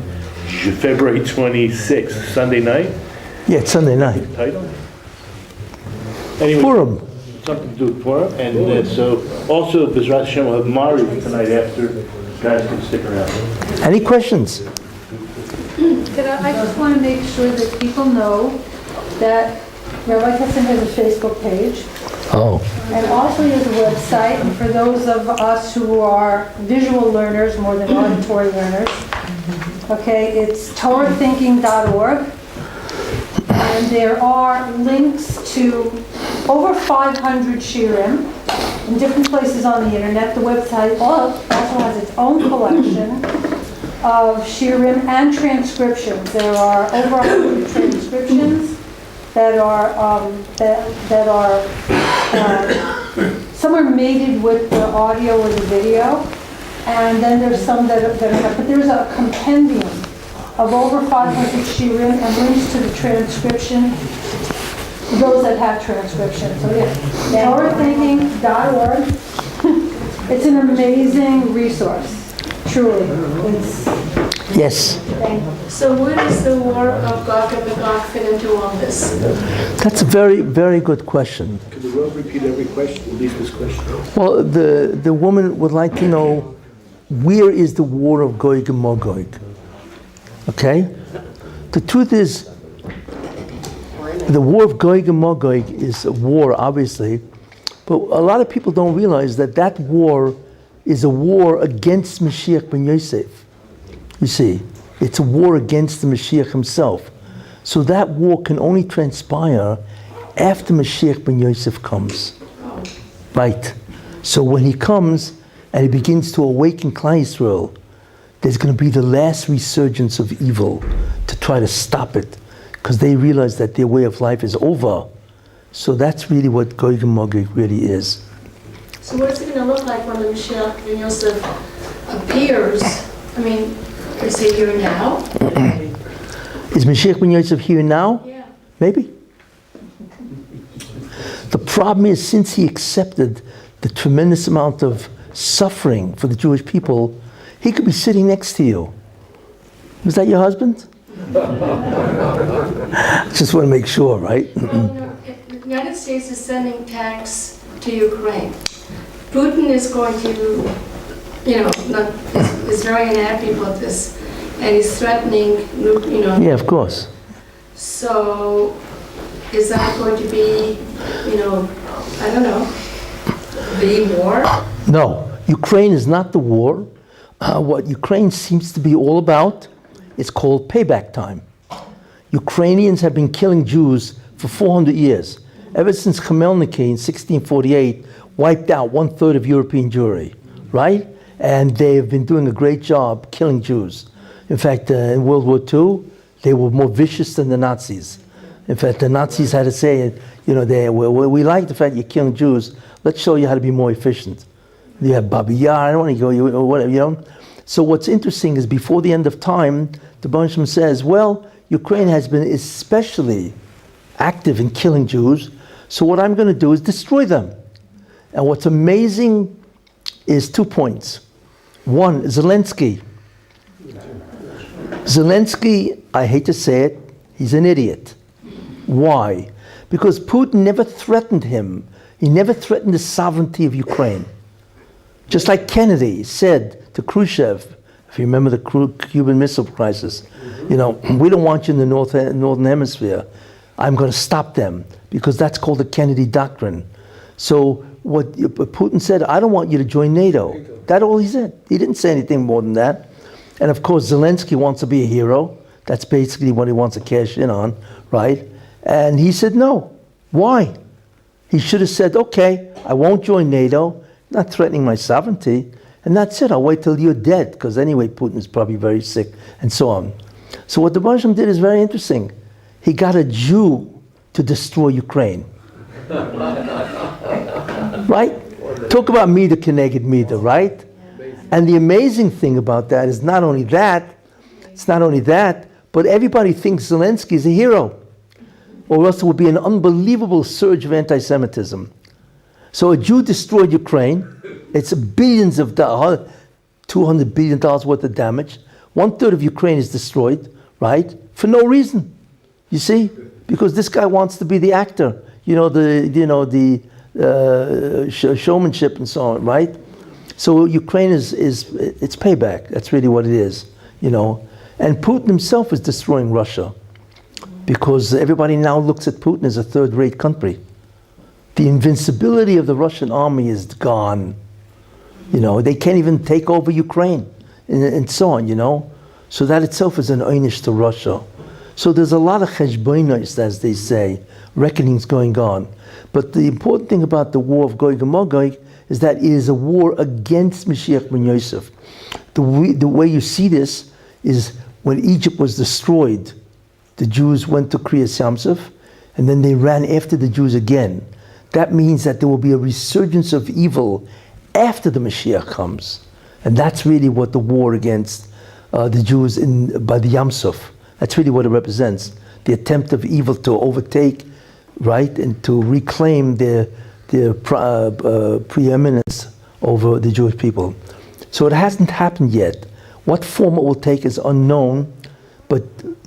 February 26th, Sunday night. Yeah, it's Sunday night. Title? Anyway, Purim. something to do with Purim. And so also, Bezrat Hashem will have Mari tonight after. Guys can stick around. Any questions? I just want to make sure that people know that Rabbi Kessin has a Facebook page. Oh. And also he has a website. And for those of us who are visual learners more than auditory learners, okay, it's TorahThinking.org. And there are links to over 500 shirim in different places on the internet. The website also has its own collection of shirim and transcriptions. There are over 100 transcriptions that are some are mated with the audio or the video, and then there's some that are not. But there's a compendium of over 500 shirim and links to the transcription, those that have transcription. So yeah, TorahThinking.org. It's an amazing resource, truly. It's Yes. So where does the war of Gog and Magog fit into all this? That's a very, very good question. Could the Rav repeat every question, at least this question? Well, the woman would like to know, where is the war of Gog and Magog? Okay? The truth is, the war of Gog and Magog is a war, obviously, but a lot of people don't realize that that war is a war against Mashiach ben Yosef. You see, it's a war against the Mashiach himself. So that war can only transpire after Mashiach ben Yosef comes. Right. So when he comes and he begins to awaken Klal Yisrael, there's going to be the last resurgence of evil to try to stop it, because they realize that their way of life is over. So that's really what Gog and Magog really is. So what's it going to look like when the Mashiach ben Yosef appears? I mean, is he here now? Is Mashiach ben Yosef here now? Yeah. Maybe. The problem is, since he accepted the tremendous amount of suffering for the Jewish people, he could be sitting next to you. Was that your husband? Just want to make sure, right? Well, no, the United States is sending tanks to Ukraine. Putin is going to, is very unhappy about this, and he's threatening, Yeah, of course. So, is that going to be, I don't know, the war? No, Ukraine is not the war. What Ukraine seems to be all about is called payback time. Ukrainians have been killing Jews for 400 years. Ever since Khmelnytsky in 1648 wiped out 1/3 of European Jewry, right? And they have been doing a great job killing Jews. In fact, in World War II, they were more vicious than the Nazis. In fact, the Nazis had to say, we like the fact you're killing Jews. Let's show you how to be more efficient. You have Babi Yar, I don't want to go, whatever, So what's interesting is, before the end of time, the Bansham says, well, Ukraine has been especially active in killing Jews, so what I'm going to do is destroy them. And what's amazing is 2 points. One, Zelensky. Zelensky, I hate to say it, he's an idiot. Why? Because Putin never threatened him. He never threatened the sovereignty of Ukraine. Just like Kennedy said to Khrushchev, if you remember the Cuban Missile Crisis, you know, we don't want you in the Northern Hemisphere. I'm going to stop them, because that's called the Kennedy Doctrine. So what Putin said, I don't want you to join NATO. That's all he said. He didn't say anything more than that. And of course, Zelensky wants to be a hero. That's basically what he wants to cash in on, right? And he said no. Why? He should have said, okay, I won't join NATO, not threatening my sovereignty, and that's it. I'll wait till you're dead, because anyway, Putin is probably very sick, and so on. So what the Russian did is very interesting. He got a Jew to destroy Ukraine. Right? Talk about Mida Keneged Mida, right? And the amazing thing about that is not only that, but everybody thinks Zelensky is a hero, or else there would be an unbelievable surge of anti-Semitism. So a Jew destroyed Ukraine. It's billions of dollars, $200 billion worth of damage. 1/3 of Ukraine is destroyed, right? For no reason. You see? Because this guy wants to be the actor, the showmanship and so on, right? So Ukraine it's payback. That's really what it is, you know. And Putin himself is destroying Russia, because everybody now looks at Putin as a third-rate country. The invincibility of the Russian army is gone. You know, they can't even take over Ukraine, and so on, you know. So that itself is an einish to Russia. So there's a lot of cheshbonos, as they say, reckonings going on. But the important thing about the war of Gog and Magog is that it is a war against Mashiach ben Yosef. The way you see this is when Egypt was destroyed, the Jews went to Kriyas Yamsuf, and then they ran after the Jews again. That means that there will be a resurgence of evil after the Mashiach comes. And that's really what the war against the Jews by the Yamsuf, that's really what it represents. The attempt of evil to overtake, right, and to reclaim their preeminence over the Jewish people. So it hasn't happened yet. What form it will take is unknown, but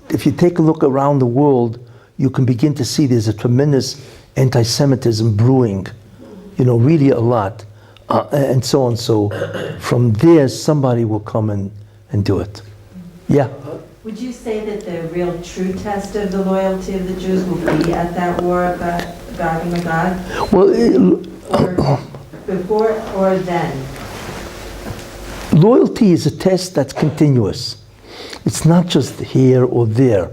if you take a look around the world, you can begin to see there's a tremendous anti-Semitism brewing, you know, really a lot, and so on. So from there, somebody will come and do it. Yeah? Would you say that the real true test of the loyalty of the Jews will be at that war of Gog and Magog? Well, Or before or then? Loyalty is a test that's continuous. It's not just here or there,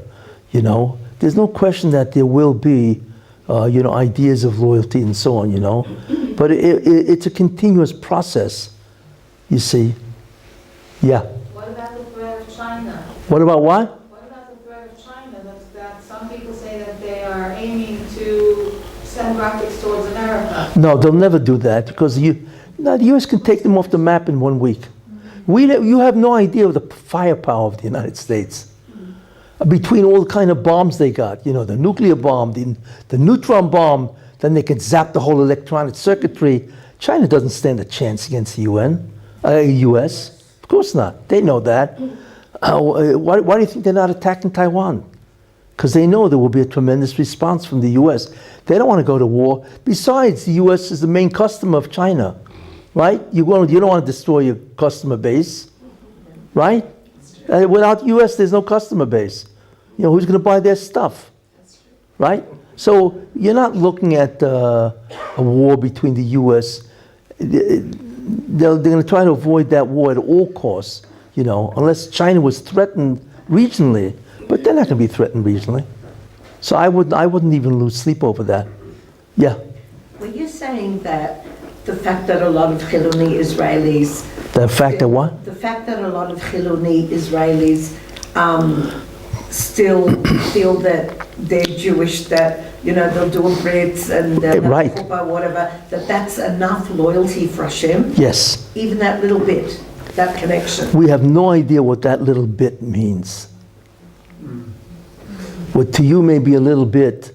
you know. There's no question that there will be, ideas of loyalty and so on, you know. But it's a continuous process, you see. Yeah. What about the threat of China? What about what? What about the threat of China? That some people say that they are aiming to send rockets towards America. No, they'll never do that, because the U.S. can take them off the map in 1 week. You have no idea of the firepower of the United States. Between all kind of bombs they got, you know, the nuclear bomb, the neutron bomb, then they can zap the whole electronic circuitry. China doesn't stand a chance against the U.S. Of course not. They know that. Why do you think they're not attacking Taiwan? Because they know there will be a tremendous response from the U.S. They don't want to go to war. Besides, the U.S. is the main customer of China, right? You don't want to destroy your customer base, right? Without U.S., there's no customer base. You know, who's going to buy their stuff, right? So you're not looking at a war between the U.S. They're going to try to avoid that war at all costs, you know, unless China was threatened regionally. But they're not going to be threatened regionally. So I wouldn't even lose sleep over that. Yeah. Well, you're saying that the fact that a lot of Chiloni Israelis... The fact that what? The fact that a lot of Chiloni Israelis still feel that they're Jewish, that, you know, they'll do a Brit and they'll right. have chuppah, whatever, that's enough loyalty for Hashem? Yes. Even that little bit, that connection? We have no idea what that little bit means. What to you may be a little bit,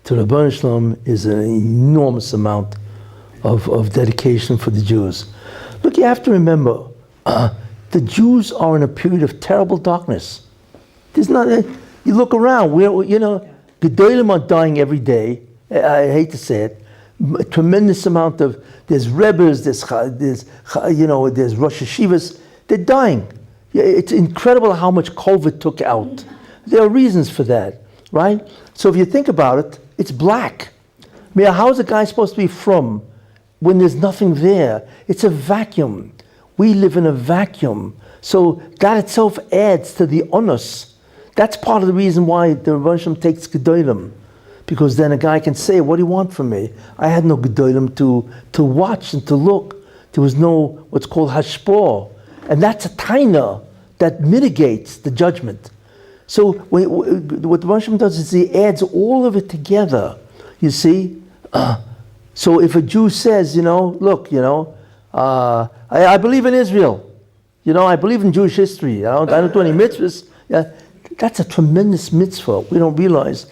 to Rabbi Shalom is an enormous amount of dedication for the Jews. Look, you have to remember, the Jews are in a period of terrible darkness. There's not, you look around, you know, Gedolim are dying every day. I hate to say it, a tremendous amount of, there's rebbes, there's Rosh Hashivas, they're dying. Yeah, it's incredible how much COVID took out. There are reasons for that, right? So if you think about it, it's black. I mean, how is a guy supposed to be from when there's nothing there? It's a vacuum. We live in a vacuum. So that itself adds to the onus. That's part of the reason why the Rebbe takes Gedolim. Because then a guy can say, what do you want from me? I had no Gedolim to watch and to look. There was no what's called hashpor. And that's a taina that mitigates the judgment. So what the Rebbe does is he adds all of it together. You see? So if a Jew says, look, I believe in Israel. I believe in Jewish history. I don't do any mitzvahs. Yeah, that's a tremendous mitzvah. We don't realize.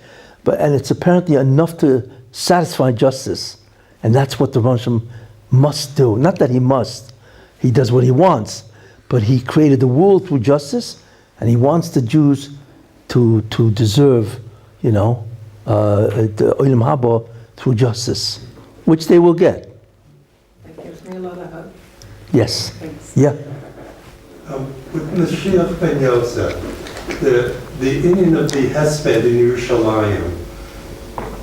And it's apparently enough to satisfy justice. And that's what the Rebbe must do. Not that he must. He does what he wants. But he created the world through justice. And he wants the Jews to deserve, the Olam Haba through justice. Which they will get. That gives me a lot of hope. Yes. Thanks. Yeah. With Mashiach ben Yosef, the Indian of the Hesped in Yerushalayim,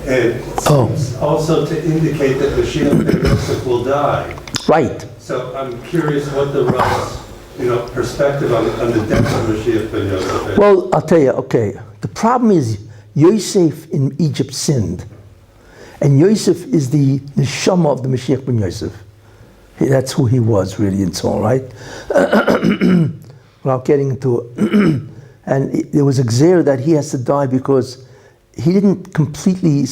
and it seems also to indicate that Mashiach ben Yosef will die. Right. So I'm curious what the Rav's perspective on the death of Mashiach ben Yosef is. Well, I'll tell you, okay. The problem is Yosef in Egypt sinned. And Yosef is the neshama of the Mashiach ben Yosef. That's who he was, really, and so on, right? Without getting into it. And there was a gzera that he has to die because he didn't completely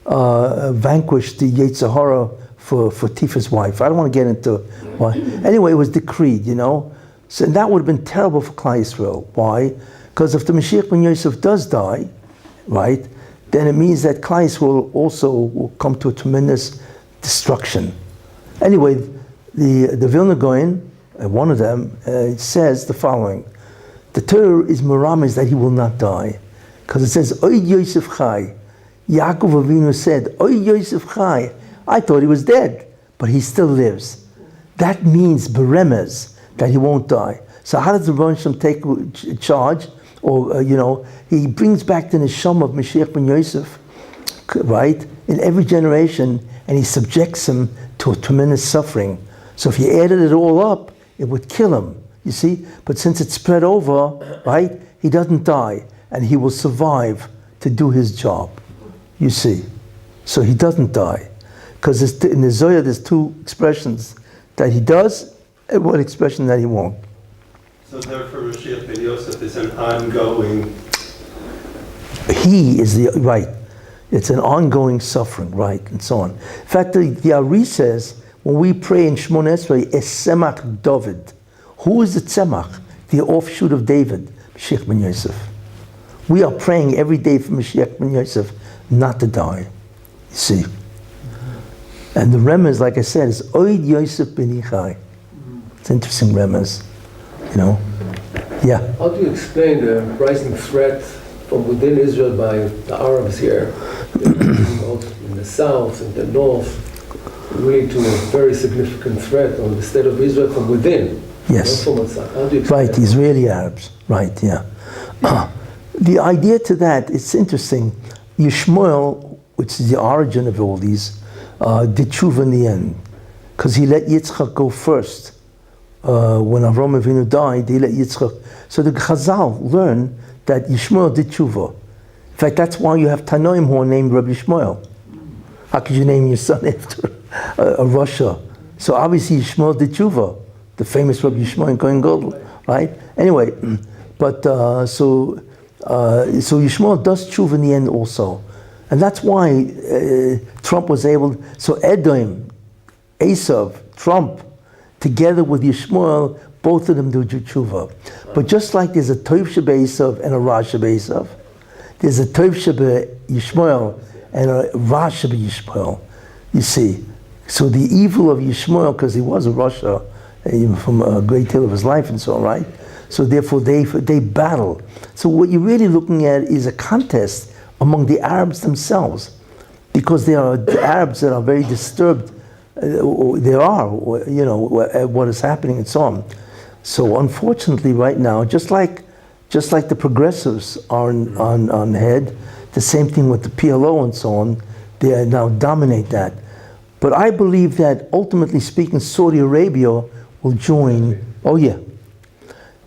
vanquish the Yetzer Hara for Tifa's wife. I don't want to get into why. Anyway, it was decreed, So that would have been terrible for Klal Yisrael. Why? Because if the Mashiach ben Yosef does die, right, then it means that Klal Yisrael also will come to a tremendous destruction. Anyway, the Vilna Gaon, one of them, says the following. The Torah is merames that he will not die. Because it says, Oy Yosef Chai. Yaakov Avinu said, Oy Yosef Chai. I thought he was dead, but he still lives. That means beremes, that he won't die. So how does the Rebbe take charge? Or, he brings back the neshama of Mashiach ben Yosef, right, in every generation, and he subjects him to a tremendous suffering. So if you added it all up, it would kill him, you see? But since it's spread over, right, he doesn't die, and he will survive to do his job, you see? So he doesn't die. Because in the Zohar, there's two expressions that he does, and one expression that he won't. So therefore, Mashiach ben Yosef is an ongoing... He is right. It's an ongoing suffering, right, and so on. In fact, the Ari says, when we pray in Shmon Esrei, Esemach David. Who is the Tzemach? The offshoot of David, Mashiach ben Yosef. We are praying every day for Mashiach ben Yosef not to die. You see. And the remez, like I said, is Oid Yosef ben Ichai. It's interesting remez. Yeah. How do you explain the rising threat from within Israel by the Arabs here, in the south and the north, really to a very significant threat on the state of Israel from within? Yes. Not from outside. How do you explain Right, the Israeli Arabs. Right, yeah. The idea to that, it's interesting. Yishmael, which is the origin of all these, did tshuva in the end. Because he let Yitzchak go first. When Avraham Avinu died, he let Yitzchak. So the Chazal learn that Yishmael did tshuva. In fact, that's why you have Tanoim who are named Rabbi Yishmael. How could you name your son after a Russia? So obviously Yishmael did tshuva, the famous Rabbi Yishmael Kohen Gadol, right? Anyway, but so Yishmael does tshuva in the end also. And that's why Trump was able, so Edom, Esav, Trump, together with Yishmael, both of them do tshuva. But just like there's a Tov Sheba Esav and a Ra Sheba Esav, there's a Tov Sheba Yishmael and a Ra Sheba Yishmael. You see, so the evil of Yishmael, because he was a Russia from a great deal of his life and so on, right? So therefore they battle. So what you're really looking at is a contest among the Arabs themselves. because there are Arabs that are very disturbed. There are, what is happening and so on. So unfortunately, right now, just like the progressives are on head, the same thing with the PLO and so on, they now dominate that. But I believe that ultimately speaking, Saudi Arabia will join. Oh yeah,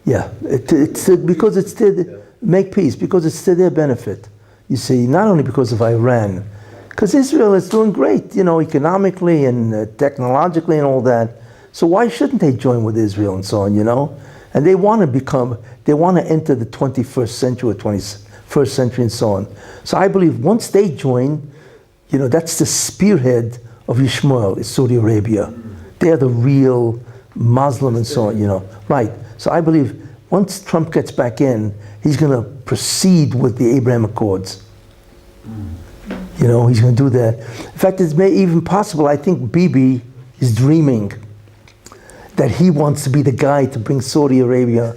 because it's to make peace, because it's to their benefit. You see, not only because of Iran, because Israel is doing great, economically and technologically and all that. So why shouldn't they join with Israel and so on, And they want to enter the 21st century or 21st century and so on. So I believe once they join, that's the spearhead of Ishmael, is Saudi Arabia. They're the real Muslim and so on, Right. So I believe once Trump gets back in, he's going to proceed with the Abraham Accords. He's going to do that. In fact, it's even possible, I think Bibi is dreaming that he wants to be the guy to bring Saudi Arabia.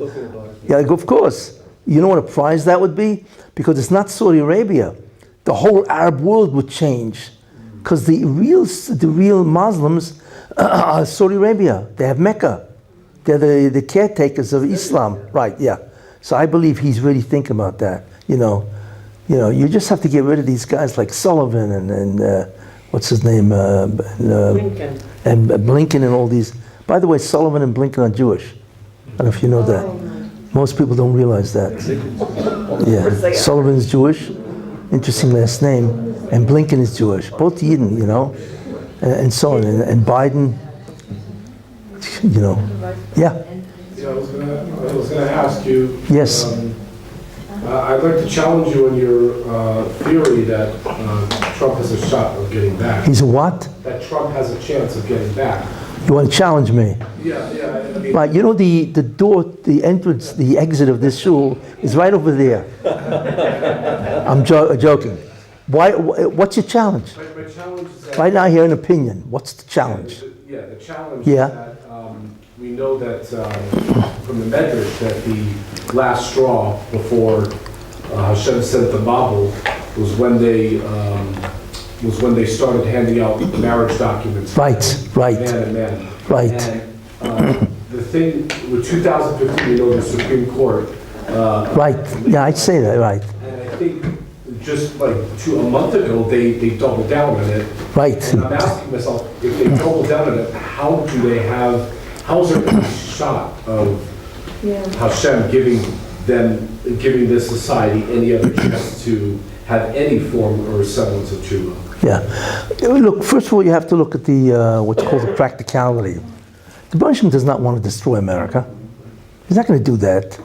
Yeah, of course. You know what a prize that would be? Because it's not Saudi Arabia. The whole Arab world would change. Because the real Muslims are Saudi Arabia. They have Mecca. They're the caretakers of Islam. Right, yeah. So I believe he's really thinking about that. You just have to get rid of these guys like Sullivan and what's his name? Blinken. And Blinken and all these. By the way, Sullivan and Blinken are Jewish. I don't know if you know that. Most people don't realize that. Yeah, Sullivan is Jewish. Interesting last name. And Blinken is Jewish. Both Yidden, and so on. And Biden, Yeah. Yeah, I was gonna ask you. Yes. I'd like to challenge you on your theory that Trump has a shot of getting back. He's a what? That Trump has a chance of getting back. You want to challenge me? Yeah. I mean, Right, the door, the entrance, the exit of this shul is right over there. I'm joking. What's your challenge? my challenge is that. Right now, I hear an opinion. What's the challenge? The challenge Yeah. is that we know that from the medrash that the last straw before Hashem sent the Babel was when they started handing out marriage documents. Right. Man and man. Right. And the thing with 2015, the Supreme Court. Right. Yeah, I'd say that. Right. And I think just like a month ago, they doubled down on it. Right. And I'm asking myself, if they double down on it, how's there any shot of Hashem giving this society any other chance to have any form or semblance of tshuva? Yeah. Look, first of all, you have to look at the what's called the practicality. The Bershom does not want to destroy America. He's not going to do that,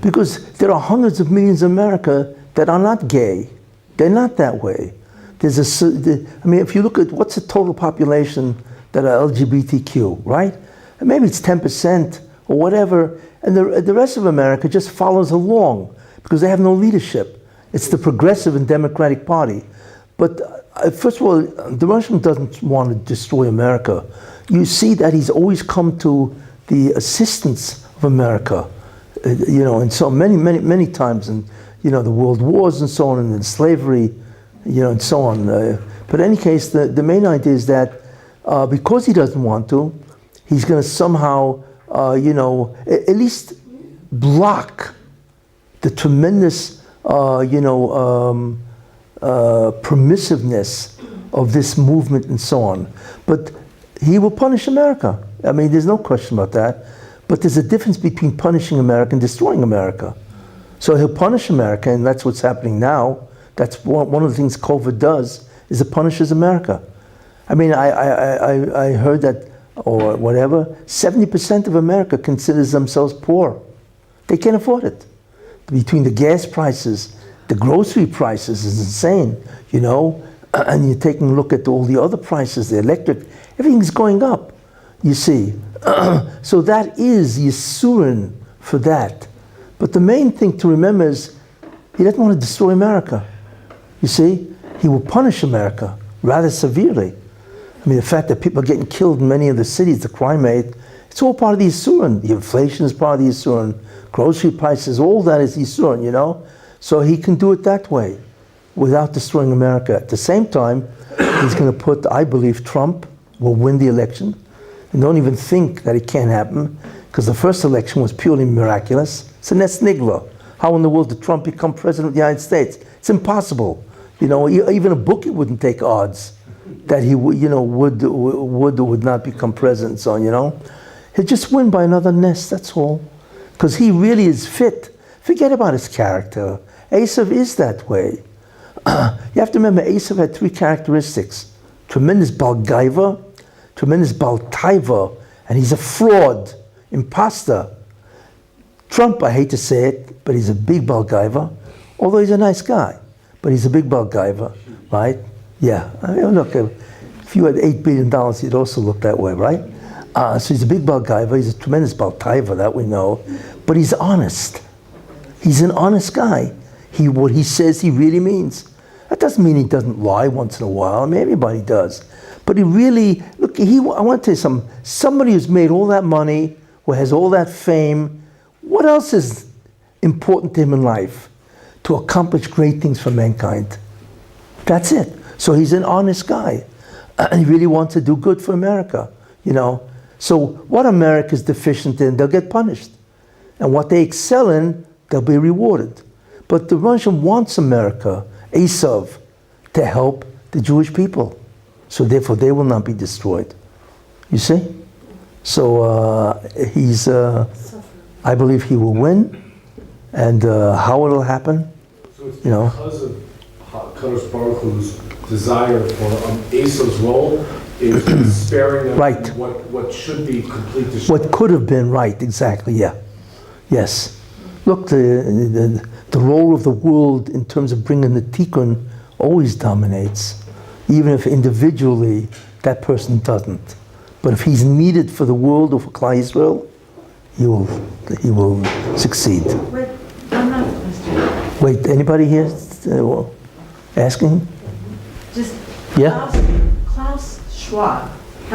because there are hundreds of millions of America that are not gay. They're not that way. If you look at what's the total population that are LGBTQ, right? And maybe it's 10% or whatever, and the rest of America just follows along because they have no leadership. It's the Progressive and Democratic Party. But first of all, the Russian doesn't want to destroy America. You see that he's always come to the assistance of America, and so many times, and the world wars and so on, and then slavery, and so on. But in any case, the main idea is that because he doesn't want to, he's going to somehow, at least block the tremendous, permissiveness of this movement and so on. But he will punish America. I mean, there's no question about that. But there's a difference between punishing America and destroying America. So he'll punish America, and that's what's happening now. That's one of the things COVID does, is it punishes America. I mean, I heard that, or whatever, 70% of America considers themselves poor. They can't afford it. Between the gas prices, the grocery prices is insane, and you're taking a look at all the other prices, the electric, everything's going up, you see. So that is Yisurin for that. But the main thing to remember is he doesn't want to destroy America. You see, he will punish America rather severely. I mean, the fact that people are getting killed in many of the cities, the crime rate, it's all part of the Yisurin. The inflation is part of the Yisurin. Grocery prices, all that is Yisurin, So he can do it that way. without destroying America. At the same time, he's going to put, I believe, Trump will win the election. And don't even think that it can't happen, because the first election was purely miraculous. It's a nigla. How in the world did Trump become president of the United States? It's impossible. You know, even a bookie wouldn't take odds that he would, you know, would or would not become president. So, you know, he'll just win by another nest. That's all, because he really is fit. Forget about his character. Esav is that way. You have to remember, Esav had 3 characteristics: tremendous balgaiva, tremendous baltaiva, and he's a fraud, imposter. Trump, I hate to say it, but he's a big balgaiva, although he's a nice guy. But he's a big balgaiva, right? Yeah. I mean, look, if you had $8 billion, you'd also look that way, right? So he's a big balgaiva. He's a tremendous baltaiva, that we know. But he's honest. He's an honest guy. What he says, he really means. That doesn't mean he doesn't lie once in a while. I mean, everybody does. But he really, look, I want to tell you something. Somebody who's made all that money, who has all that fame, what else is important to him in life? To accomplish great things for mankind. That's it. So he's an honest guy. And he really wants to do good for America, you know. So what America's deficient in, they'll get punished. And what they excel in, they'll be rewarded. But the Russian wants America, Esav, to help the Jewish people. So therefore they will not be destroyed. You see? So I believe he will win. And how it'll happen, So it's you know. because of Kadosh Baruch Hu's desire for Esau's role is sparing them Right. what should be complete destruction. What could have been, right, exactly, yeah. Yes. Look, the role of the world in terms of bringing the tikkun always dominates, even if individually that person doesn't. But if he's needed for the world or for Klal Yisrael, he will succeed. Wait, one last question. Wait, anybody here asking? Just Yeah? Klaus Schwab.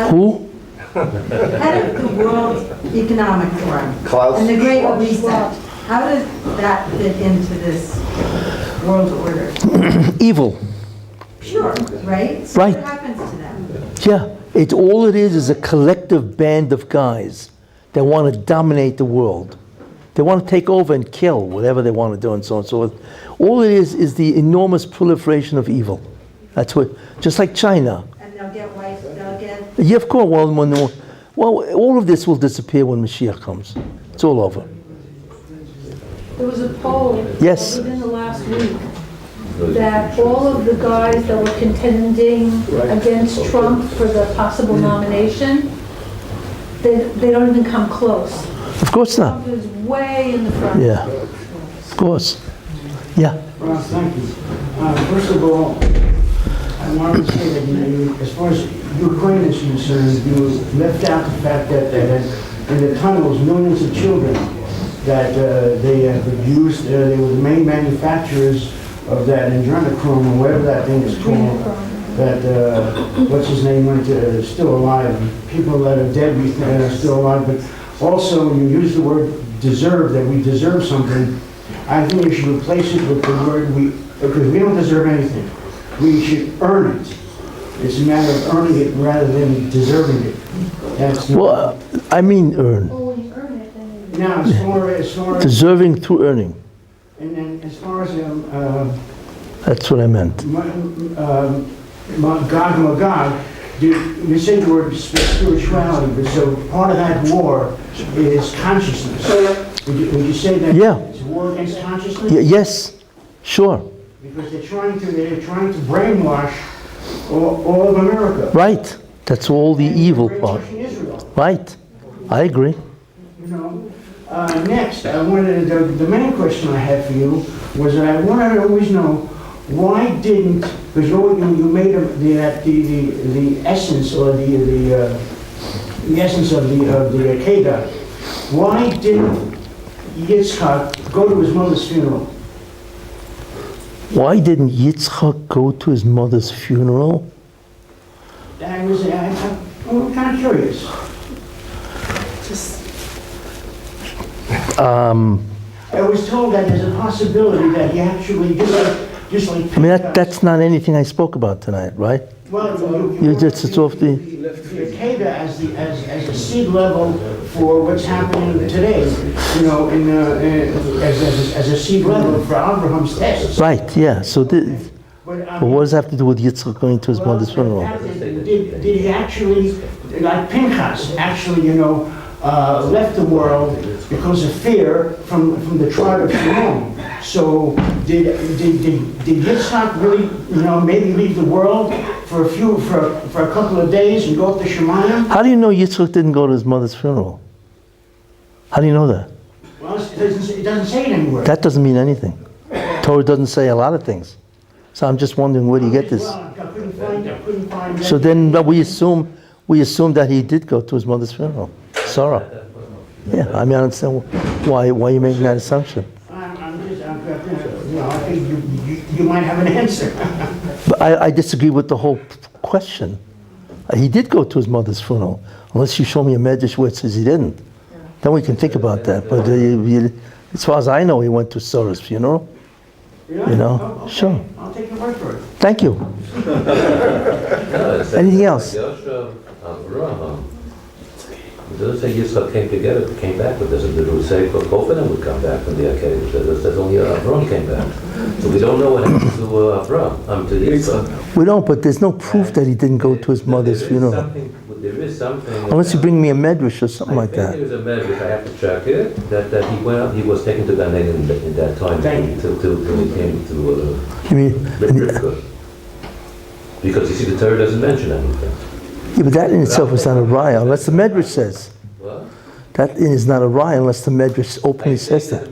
Who? Head of the World Economic Forum. Klaus And the Great Schwab. Reset. How does that fit into this world order? Evil. Pure, right? So Right. what happens to them? Yeah, all it is a collective band of guys that want to dominate the world. They want to take over and kill whatever they want to do and so on and so forth. All it is the enormous proliferation of evil. That's what, just like China. And they'll get wiped, they'll get... Yeah, of course, well, all of this will disappear when Mashiach comes. It's all over. There was a poll Yes. within the last week that all of the guys that were contending against Trump for the possible nomination, they don't even come close. Of course not. Trump is way in the front. Yeah, of course. Yeah. Well, thank you. First of all, I wanted to say that as far as Ukraine is concerned, you left out the fact that in the tunnels, millions of children that they have produced, they were the main manufacturers of that adrenochrome, or whatever that thing is called, that, what's his name, still alive. People that are dead are still alive, but also you use the word deserve, that we deserve something. I think you should replace it with the word we, because we don't deserve anything. We should earn it. It's a matter of earning it rather than deserving it. That's Well, I mean earn. Oh, when you earn it, then you... now as far as Deserving through earning. and then as far as That's what I meant. God, you said the word spirituality, but so part of that war is consciousness. Would you say that Yeah. it's a war against consciousness? Yes, sure. Because they're trying to brainwash all of America. Right. That's all the And evil they're part. brainwashing Israel. Right. I agree. You know. Next, I wanted the main question I had for you was that I wanted to always know why didn't, because you made the essence or the essence of the Akedah. Why didn't Yitzchak go to his mother's funeral? Why didn't Yitzchak go to his mother's funeral? I'm kind of curious. I was told that there's a possibility that he actually did just like. I mean, that's not anything I spoke about tonight, right? Well, You just, it's off the, Takeda as a seed level for what's happening today, as a seed level for Abraham's test. right, yeah, so But what does that have to do with Yitzchak going to his mother's funeral? Did he actually, like Pinchas, actually, left the world because of fear from the tribe of Shimon? So did Yitzchak really, maybe leave the world for a couple of days and go up to Shemayim? How do you know Yitzchak didn't go to his mother's funeral? How do you know that? Well, it doesn't say it anywhere. That doesn't mean anything. Torah doesn't say a lot of things. So I'm just wondering where do you get this? Well, I couldn't find So then we assume that he did go to his mother's funeral. Sarah. Yeah, I mean, I understand why you're making that assumption. I think you might have an answer. But I disagree with the whole question. He did go to his mother's funeral, unless you show me a medrash where it says he didn't. Then we can think about that. But as far as I know, he went to Sarah's funeral. Really? Okay. Sure. I'll take your word for it. Thank you. Anything else? It doesn't say Yitzchak came back, but doesn't it say both of them would come back from the Akedah? It says only Avram came back. So we don't know what happened to Avram, to Yitzchak. We don't, but there's no proof that he didn't go to his mother's funeral. There is something. Unless you bring me a medrash or something like I that. think there's a medrash, I have to check it, that he was taken to Gan Eden in that time till he came to You mean, Rivka. Because you see, the Torah doesn't mention anything. yeah, but that in itself is not a raya, unless the medrash says. What? That is not a raya unless the medrash openly says that.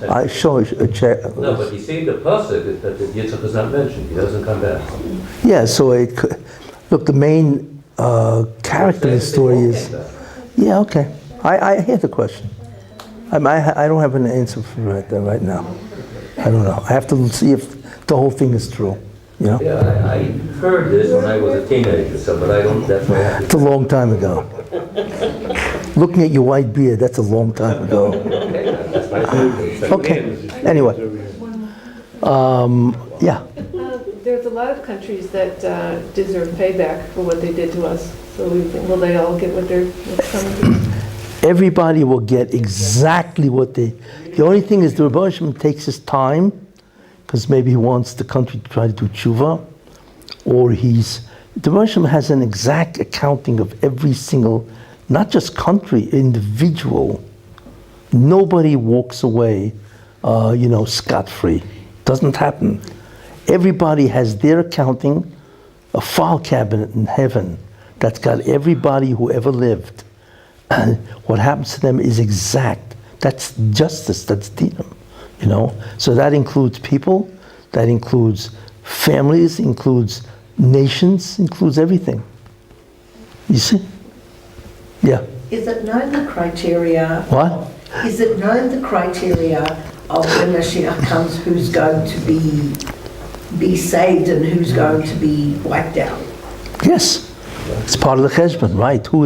I show a check. No, but you see the pasuk that Yitzchak is not mentioned. He doesn't come back. Yeah, so it could, look, the main character of the story is, yeah, okay. I hear the question. I don't have an answer for it right now. I don't know. I have to see if the whole thing is true. Yeah, I heard this when I was a teenager, but I don't, that's why I have to... It's a long time ago. Looking at your white beard, that's a long time ago. Okay, anyway. Yeah. There's a lot of countries that deserve payback for what they did to us. So will they all get what's coming to them? Everybody will get exactly what they... The only thing is the Rebbe Hashem takes his time, because maybe he wants the country to try to do tshuva, or the Rebbe Hashem has an exact accounting of every single, not just country, individual. Nobody walks away, scot-free. Doesn't happen. Everybody has their accounting, a file cabinet in heaven that's got everybody who ever lived. And what happens to them is exact. That's justice, that's dinam, So that includes people, that includes families, includes nations, includes everything. You see? Yeah. Is it known the criteria? What? Is it known the criteria of when Mashiach comes, who's going to be saved and who's going to be wiped out? Yes. It's part of the cheshbon, right? Who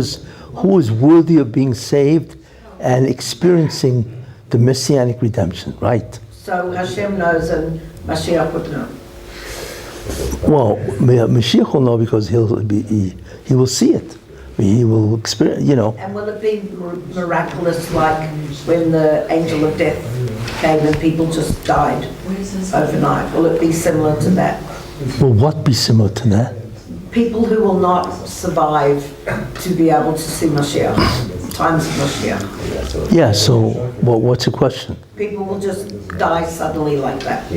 is worthy of being saved and experiencing the messianic redemption, right? So Hashem knows and Mashiach would know. Well, Mashiach will know because he will see it. He will experience, And will it be miraculous like when the angel of death came and people just died overnight? Will it be similar to that? Will what be similar to that? People who will not survive to be able to see Mashiach, times of Mashiach. Yeah, so what's the question? People will just die suddenly like that.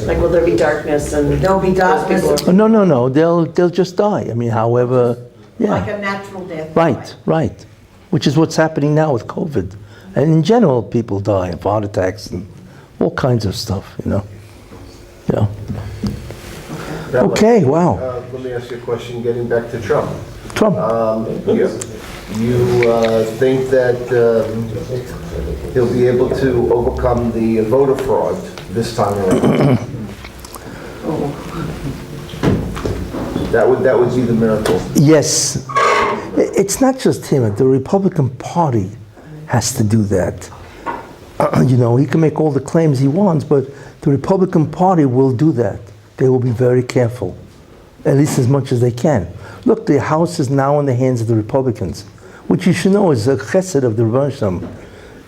Like, will there be darkness and... There'll be darkness. Oh, no. They'll just die. I mean, however, yeah. Like a natural death. Right. Which is what's happening now with COVID. And in general, people die of heart attacks and all kinds of stuff, Yeah. Okay, wow. Let me ask you a question, getting back to Trump. You think that he'll be able to overcome the voter fraud this time around? That would be the miracle. Yes. It's not just him. The Republican Party has to do that. He can make all the claims he wants, but The Republican Party will do that. They will be very careful, at least as much as they can. Look, the House is now in the hands of the Republicans, which you should know is a chesed of the Rebbe Shem.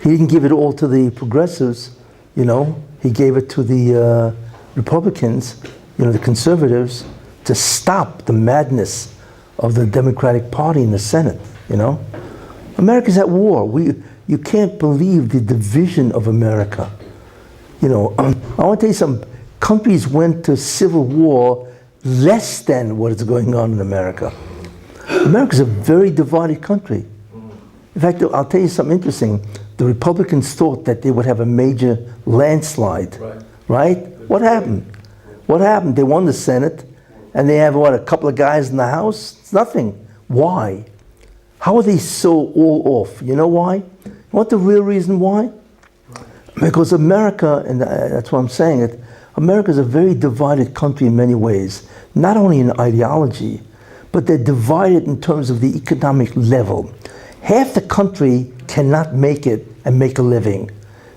He didn't give it all to the progressives, you know. He gave it to the Republicans, you know, the conservatives, to stop the madness of the Democratic Party in the Senate, you know. America's at war. You can't believe the division of America. You know, I want to tell you something. Countries went to civil war less than what is going on in America. America's a very divided country. In fact, I'll tell you something interesting. The Republicans thought that they would have a major landslide, right? What happened? What happened? They won the Senate, and they have, what, a couple of guys in the House? It's nothing. Why? How are they so all off? You know why? You want the real reason why? Because America, and that's what I'm saying, America is a very divided country in many ways, not only in ideology, but they're divided in terms of the economic level. Half the country cannot make it and make a living.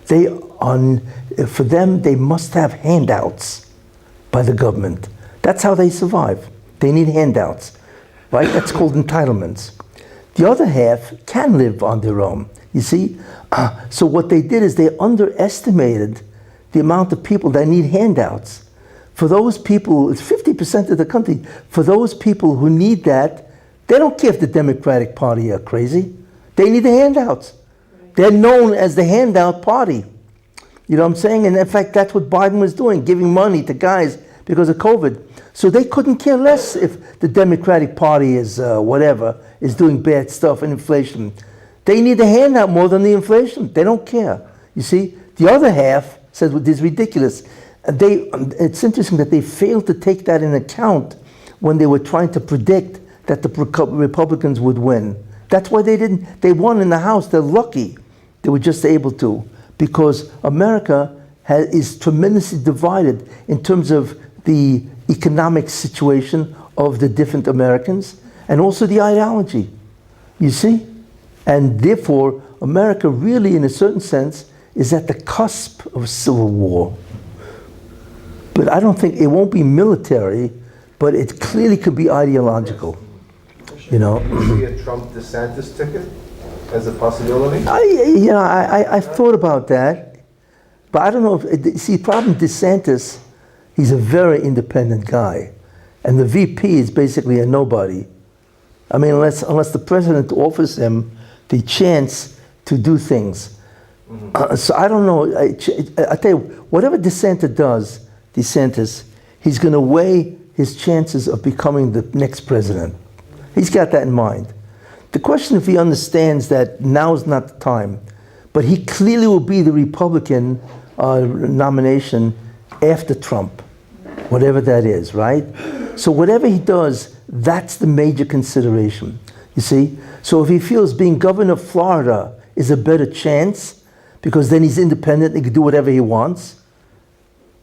For them, they must have handouts by the government. That's how they survive. They need handouts, right? That's called entitlements. The other half can live on their own, you see? So what they did is they underestimated the amount of people that need handouts. For those people, it's 50% of the country. For those people who need that, they don't care if the Democratic Party are crazy. They need the handouts. They're known as the handout party. You know what I'm saying? And in fact, that's what Biden was doing, giving money to guys because of COVID. So they couldn't care less if the Democratic Party is is doing bad stuff and inflation. They need the handout more than the inflation. They don't care. You see, the other half says, well, this is ridiculous. It's interesting that they failed to take that in account when they were trying to predict that the Republicans would win. That's why they didn't. They won in the House. They're lucky they were just able to, because America is tremendously divided in terms of the economic situation of the different Americans and also the ideology, you see? And therefore, America really, in a certain sense, is at the cusp of civil war. But I don't think it won't be military, but it clearly could be ideological, you know? You see a Trump-DeSantis ticket as a possibility? I thought about that, but I don't know if, see, the problem with DeSantis, he's a very independent guy, and the VP is basically a nobody. I mean, unless the president offers him the chance to do things. So I don't know. I tell you, whatever DeSantis, he's going to weigh his chances of becoming the next president. He's got that in mind. The question if he understands that now's not the time, but he clearly will be the Republican nomination after Trump, whatever that is, right? So whatever he does, that's the major consideration, you see? So if he feels being governor of Florida is a better chance, because then he's independent, he can do whatever he wants,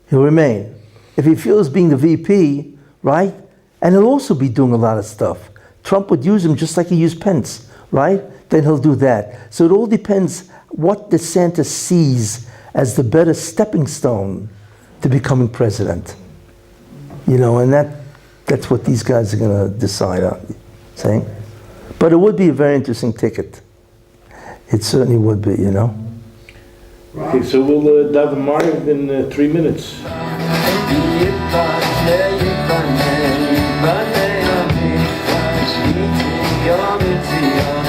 he'll remain. If he feels being the VP, right? And he'll also be doing a lot of stuff. Trump would use him just like he used Pence, right? Then he'll do that. So it all depends what DeSantis sees as the better stepping stone to becoming president. You know, and that's what these guys are going to decide on, saying. But it would be a very interesting ticket. It certainly would be, you know. Okay, so we'll daven Mariv in 3 minutes. Yom Tzion,